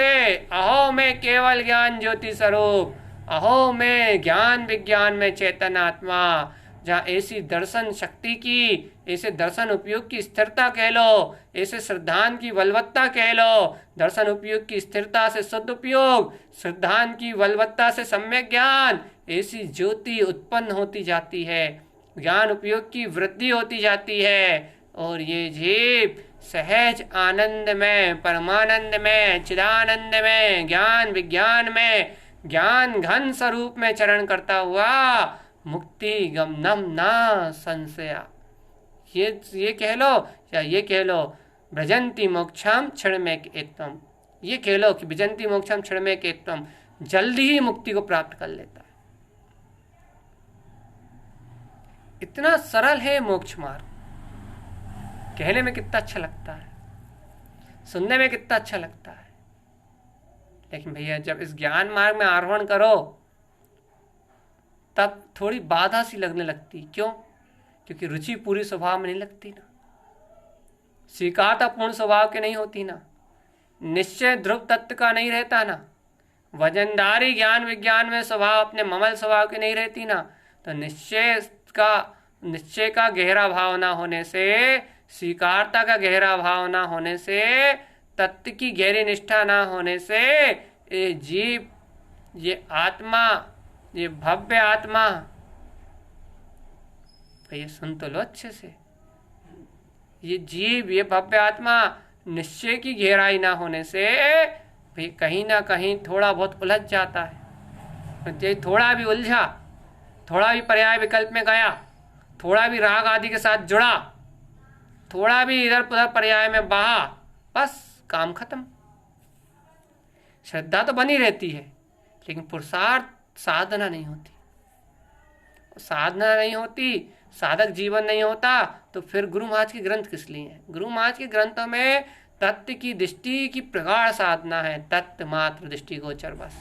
अहो मैं केवल ज्ञान ज्योति स्वरूप, अहो मैं ज्ञान विज्ञान में चैतन्य आत्मा। जहाँ ऐसी दर्शन शक्ति की, ऐसे दर्शन उपयोग की स्थिरता कह लो, ऐसे श्रद्धान की बलवत्ता कह लो, दर्शन उपयोग की स्थिरता से शुद्ध उपयोग, श्रद्धान की बलवत्ता से सम्यक ज्ञान, ऐसी ज्योति उत्पन्न होती जाती है, ज्ञान उपयोग की वृद्धि होती जाती है। और ये जीव सहज आनंद में, परमानंद में, चिदानंद में, ज्ञान विज्ञान में, ज्ञान घन स्वरूप में चरण करता हुआ मुक्ति गमनम ना संशया। ये कह लो या ये कह लो भजंती मोक्षम क्षण में एकत्वम। ये कह लो कि भजंती मोक्षम क्षण में एकत्वम, जल्दी ही मुक्ति को प्राप्त कर लेता है। इतना सरल है मोक्ष मार्ग, कहने में कितना अच्छा लगता है, सुनने में कितना अच्छा लगता है, लेकिन भैया जब इस ज्ञान मार्ग में आरोहण करो तब थोड़ी बाधा सी लगने लगती। क्यों? क्योंकि रुचि पूरी स्वभाव में नहीं लगती ना, स्वीकारता पूर्ण स्वभाव की नहीं होती ना, निश्चय ध्रुव तत्व का नहीं रहता ना, वजनदारी ज्ञान विज्ञान में स्वभाव अपने ममल स्वभाव की नहीं रहती ना। तो निश्चय का गहरा भाव ना होने से, स्वीकारता का गहरा भाव ना होने से, तत्व की गहरी निष्ठा ना होने से ये जीव, ये आत्मा, ये भव्य आत्मा, ये सुन तो लो अच्छे से, ये जीव, ये भव्य आत्मा निश्चय की गहराई ना होने से भाई कहीं ना कहीं थोड़ा बहुत उलझ जाता है। थोड़ा भी उलझा, थोड़ा भी पर्याय विकल्प में गया, थोड़ा भी राग आदि के साथ जुड़ा, थोड़ा भी इधर उधर पर्याय में बहा, बस काम खत्म। श्रद्धा तो बनी रहती है लेकिन पुरुषार्थ, साधना नहीं होती। साधना नहीं होती, साधक जीवन नहीं होता, तो फिर गुरु महाराज के ग्रंथ किस लिए हैं? गुरु महाराज के ग्रंथों में तत्व की दृष्टि की प्रगाढ़ साधना है। तत्व मात्र दृष्टिगोचर बस,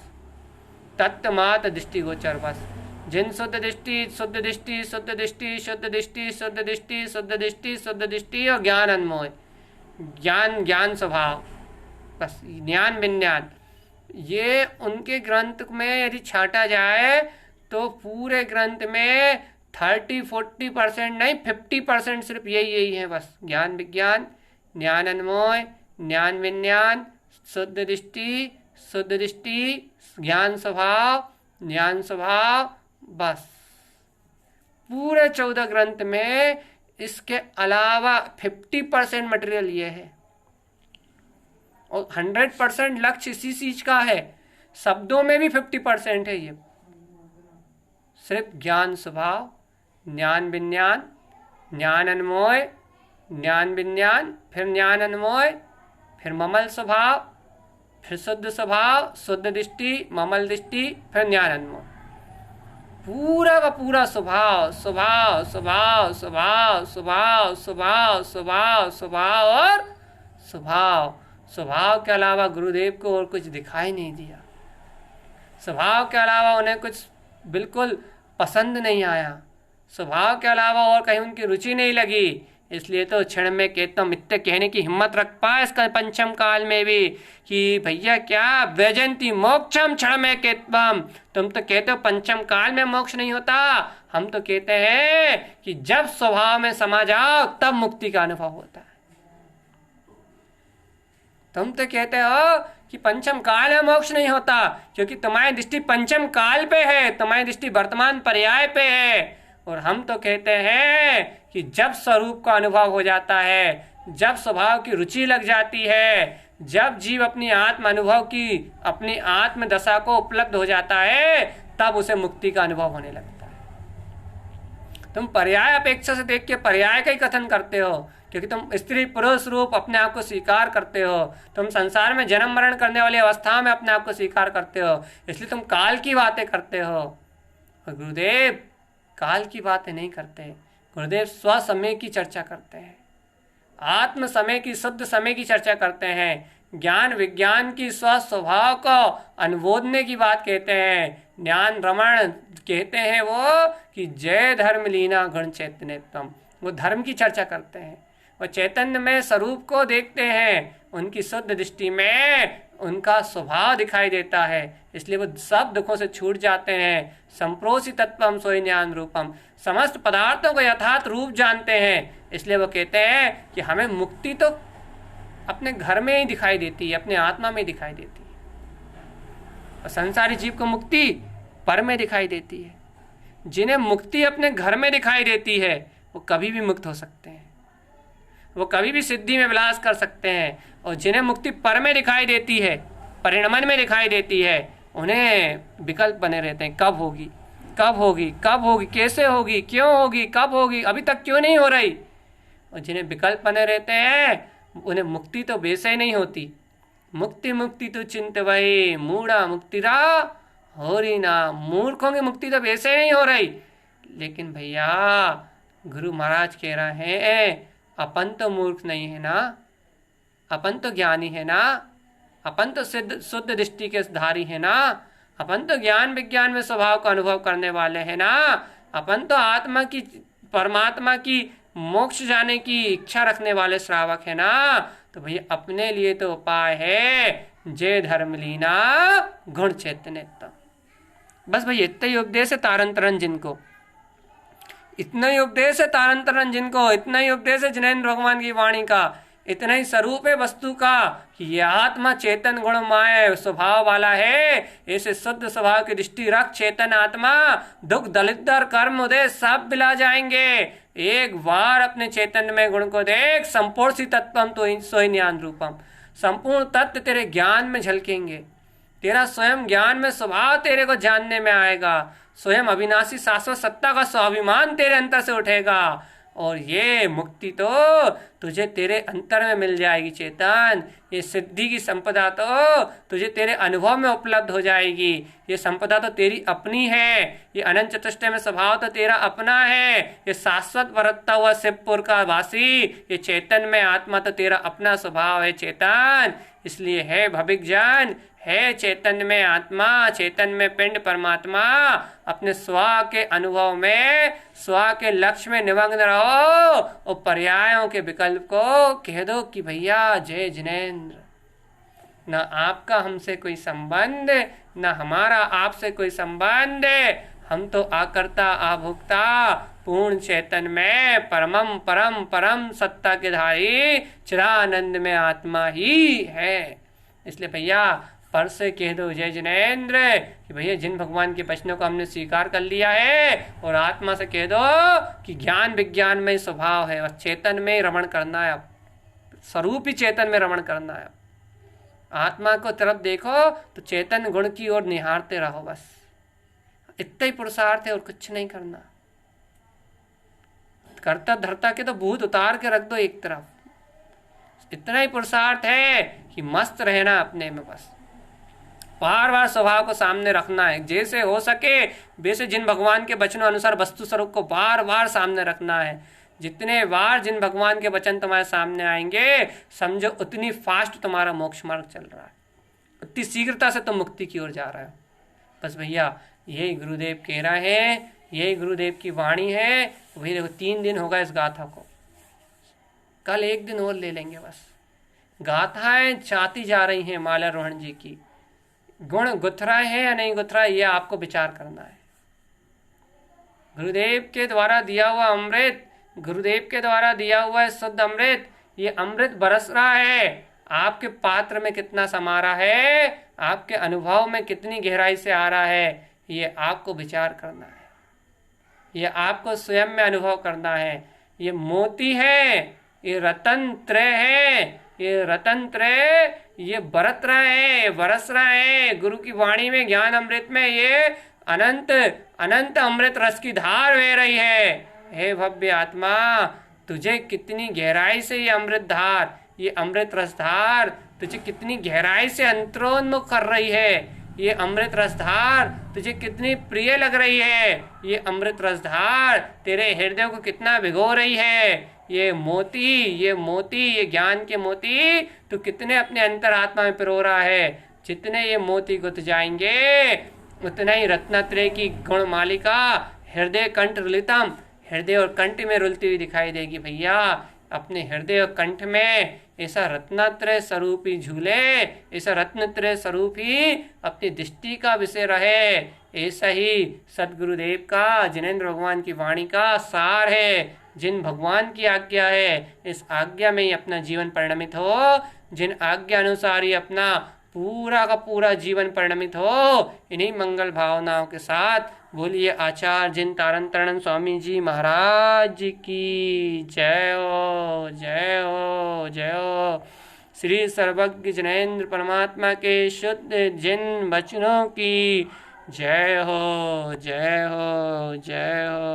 तत्व मात्र दृष्टिगोचर बस। जिन शुद्ध दृष्टि, शुद्ध दृष्टि, शुद्ध दृष्टि, शुद्ध दृष्टि, शुद्ध दृष्टि, शुद्ध दृष्टि, शुद्ध दृष्टि और ज्ञान अन्मोय, ज्ञान ज्ञान स्वभाव, बस ज्ञान विज्ञान। ये उनके ग्रंथ में यदि छाटा जाए तो पूरे ग्रंथ में 30-40% नहीं, 50% सिर्फ यही है बस। ज्ञान विज्ञान, ज्ञान अन्मोय, ज्ञान विज्ञान, शुद्ध दृष्टि, शुद्ध दृष्टि, ज्ञान स्वभाव, ज्ञान स्वभाव, बस। पूरे 14 ग्रंथ में इसके अलावा 50% मटेरियल ये है और 100% लक्ष्य इसी चीज का है। शब्दों में भी 50% है ये, सिर्फ ज्ञान स्वभाव, ज्ञान विज्ञान, ज्ञान अन्मोय, ज्ञान विज्ञान, फिर ज्ञान अन्मोय, फिर ममल स्वभाव, फिर शुद्ध स्वभाव, शुद्ध दृष्टि, ममल दृष्टि, फिर ज्ञान अन्मोय। पूरा का पूरा स्वभाव, स्वभाव, स्वभाव, स्वभाव, स्वभाव, स्वभाव, स्वभाव, स्वभाव और स्वभाव। स्वभाव के अलावा गुरुदेव को और कुछ दिखाई नहीं दिया। स्वभाव के अलावा उन्हें कुछ बिल्कुल पसंद नहीं आया, स्वभाव के अलावा और कहीं उनकी रुचि नहीं लगी। इसलिए तो क्षण में केतम इत्ते कहने की हिम्मत रख पाए इसका पंचम काल में भी कि भैया क्या वैजंती मोक्षम क्षण में केतम। तुम तो कहते हो पंचम काल में मोक्ष नहीं होता, हम तो कहते हैं कि जब स्वभाव में समा जाओ तब मुक्ति का अनुभव होता है। तुम तो कहते हो कि पंचम काल में मोक्ष नहीं होता क्योंकि तुम्हारी दृष्टि पंचम काल पे है, तुम्हारी दृष्टि वर्तमान पर्याय पे है। और हम तो कहते हैं कि जब स्वरूप का अनुभव हो जाता है, जब स्वभाव की रुचि लग जाती है, जब जीव अपनी आत्म अनुभव की, अपनी आत्म दशा को उपलब्ध हो जाता है, तब उसे मुक्ति का अनुभव होने लगता है। तुम पर्याय अपेक्षा से देख के पर्याय का ही कथन करते हो, क्योंकि तुम स्त्री पुरुष रूप अपने आप को स्वीकार करते हो, तुम संसार में जन्म मरण करने वाली अवस्था में अपने आप को स्वीकार करते हो, इसलिए तुम काल की बातें करते हो। और गुरुदेव काल की बातें नहीं करते, गुरुदेव स्व समय की चर्चा करते हैं, आत्म समय की, शुद्ध समय की चर्चा करते हैं, ज्ञान विज्ञान की स्व स्वभाव को अनुबोधने की बात कहते हैं, ज्ञान रमण कहते हैं वो कि जय धर्म लीना गुण चैतन्यतम, वो धर्म की चर्चा करते हैं, वो चैतन्य में स्वरूप को देखते हैं, उनकी शुद्ध दृष्टि में उनका स्वभाव दिखाई देता है, इसलिए वो सब दुखों से छूट जाते हैं। संप्रोसी तत्वम सोई ज्ञान रूपम, समस्त पदार्थों को यथार्थ रूप जानते हैं, इसलिए वो कहते हैं कि हमें मुक्ति तो अपने घर में ही दिखाई देती है, अपने आत्मा में दिखाई देती है, और संसारी जीव को मुक्ति पर में दिखाई देती है। जिन्हें मुक्ति अपने घर में दिखाई देती है वो कभी भी मुक्त हो सकते हैं, वो कभी भी सिद्धि में विलास कर सकते हैं, और जिन्हें मुक्ति पर में दिखाई देती है, परिणमन में दिखाई देती है, उन्हें विकल्प बने रहते हैं, कब होगी, कब होगी, कब होगी, कैसे होगी, क्यों होगी, कब होगी, अभी तक क्यों नहीं हो रही। और जिन्हें विकल्प बने रहते हैं उन्हें मुक्ति तो वैसे ही नहीं होती। मुक्ति मुक्ति तो चिंत वही मूढ़ा मुक्तिरा हो रही ना, मूर्खों की मुक्ति तो वैसे ही नहीं हो रही। लेकिन भैया गुरु महाराज कह रहे हैं अपन तो मूर्ख नहीं है ना, अपन तो ज्ञानी है ना, अपन तो शुद्ध दृष्टि के धारी है ना, अपन तो ज्ञान विज्ञान में स्वभाव का अनुभव करने वाले हैं ना, अपन तो आत्मा की, परमात्मा की मोक्ष जाने की इच्छा रखने वाले श्रावक है ना। तो भैया अपने लिए तो उपाय है जय धर्म लीना गुण चैतन्यता। बस भैया इतना ही उपदेश है तारंतरन जिनको, इतना ही उपदेश है तारंतरन जिनको, इतना ही उपदेश है जिनेंद्र भगवान की वाणी का, इतना ही स्वरूप है वस्तु का कि ये आत्मा चेतन गुणमय स्वभाव वाला है। ऐसे शुद्ध स्वभाव की दृष्टि रख चेतन आत्मा, दुख दलिद्र कर्म उदय सब बिला जाएंगे। एक बार अपने चैतन्य में गुण को देख, संपूर्ण सी तत्वम तो सोई ज्ञान रूपम, संपूर्ण तत्व तेरे ज्ञान में झलकेंगे, तेरा स्वयं ज्ञान में स्वभाव तेरे को जानने में आएगा, स्वयं अविनाशी शाश्वत सत्ता का स्वाभिमान तेरे अंतर से उठेगा, और ये मुक्ति तो तुझे तेरे अंतर में मिल जाएगी चेतन। ये सिद्धि की संपदा तो तुझे तेरे अनुभव में उपलब्ध हो जाएगी, ये संपदा तो तेरी अपनी है, ये अनंत चतुष्टय में स्वभाव तो तेरा अपना है, ये शाश्वत बरतता हुआ शिवपुर का वासी, ये चेतन में आत्मा तो तेरा अपना स्वभाव है चेतन। इसलिए है भविक जन, है चेतन में आत्मा, चेतन में पिंड परमात्मा, अपने स्व के अनुभव में, स्व के लक्ष्य में निमग्न रहो, और पर्यायों के विकल्प को कह दो कि भैया जय जिनेंद्र, न आपका हमसे कोई संबंध, न हमारा आपसे कोई संबंध, हम तो आकर्ता आभोक्ता पूर्ण चेतन में परमम परम परम सत्ता के धारी चिरानंद में आत्मा ही है। इसलिए भैया पर से कह दो जय जिनेंद्र कि भैया जिन भगवान के वचनों को हमने स्वीकार कर लिया है, और आत्मा से कह दो कि ज्ञान विज्ञान में स्वभाव है, और चेतन में रमण करना है, अब स्वरूप ही चेतन में रमण करना है। आत्मा को तरफ देखो तो चेतन गुण की ओर निहारते रहो, बस इतना ही पुरुषार्थ है, और कुछ नहीं करना। कर्ता धर्ता के तो भूत उतार के रख दो एक तरफ, इतना ही पुरुषार्थ है कि मस्त रहना अपने में, बस बार बार स्वभाव को सामने रखना है, जैसे हो सके वैसे जिन भगवान के वचनों अनुसार वस्तु स्वरूप को बार बार सामने रखना है। जितने बार जिन भगवान के वचन तुम्हारे सामने आएंगे, समझो उतनी फास्ट तुम्हारा मोक्ष मार्ग चल रहा है, उतनी शीघ्रता से तुम मुक्ति की ओर जा रहे हो। बस भैया यही गुरुदेव कह रहे हैं, यही गुरुदेव की वाणी है। वही देखो 3 दिन होगा इस गाथा को, कल 1 दिन और ले लेंगे। बस गाथाएं चाहती जा रही हैं माला रोहन जी की, गुण गुथरा है या नहीं गुथरा ये आपको विचार करना है। गुरुदेव के द्वारा दिया हुआ अमृत, गुरुदेव के द्वारा दिया हुआ शुद्ध अमृत, ये अमृत बरस रहा है, आपके पात्र में कितना समा रहा है, आपके अनुभव में कितनी गहराई से आ रहा है, ये आपको विचार करना है, ये आपको स्वयं में अनुभव करना है। ये मोती है, ये रतन त्रय है, ये रतन त्रय ये बरत रहे हैं, बरस रहे हैं गुरु की वाणी में, ज्ञान अमृत में, ये अनंत अनंत अमृत रस की धार बह रही है। हे भव्य आत्मा, तुझे कितनी गहराई से ये अमृत धार, ये अमृत रसधार तुझे कितनी गहराई से अंतरोन्मुख कर रही है। ये अमृत रसधार तुझे कितनी प्रिय लग रही है। ये अमृत रसधार तेरे हृदय को कितना भिगो रही है। ये मोती, ये मोती, ये ज्ञान के मोती तू कितने अपने अंतरात्मा में पिरो रहा है। जितने ये मोती गुथ जाएंगे उतना ही रत्नत्रय की गुण मालिका हृदय कंठ ललितम, हृदय और कंठ में रुलती हुई दिखाई देगी। भैया अपने हृदय और कंठ में ऐसा रत्नत्रय स्वरूप ही झूले, ऐसा रत्नत्रय स्वरूप ही अपनी दृष्टि का विषय रहे। ऐसा ही सदगुरुदेव का, जिनेंद्र भगवान की वाणी का सार है। जिन भगवान की आज्ञा है, इस आज्ञा में ही अपना जीवन परिणमित हो। जिन आज्ञा अनुसार ही अपना पूरा का पूरा जीवन परिणमित हो। इन्हीं मंगल भावनाओं के साथ बोलिए आचार्य जिन तारण तरण स्वामी जी महाराज की जय हो, जय हो, जय हो। श्री सर्वज्ञ जिनेंद्र परमात्मा के शुद्ध जिन वचनों की जय हो, जय हो, जय हो।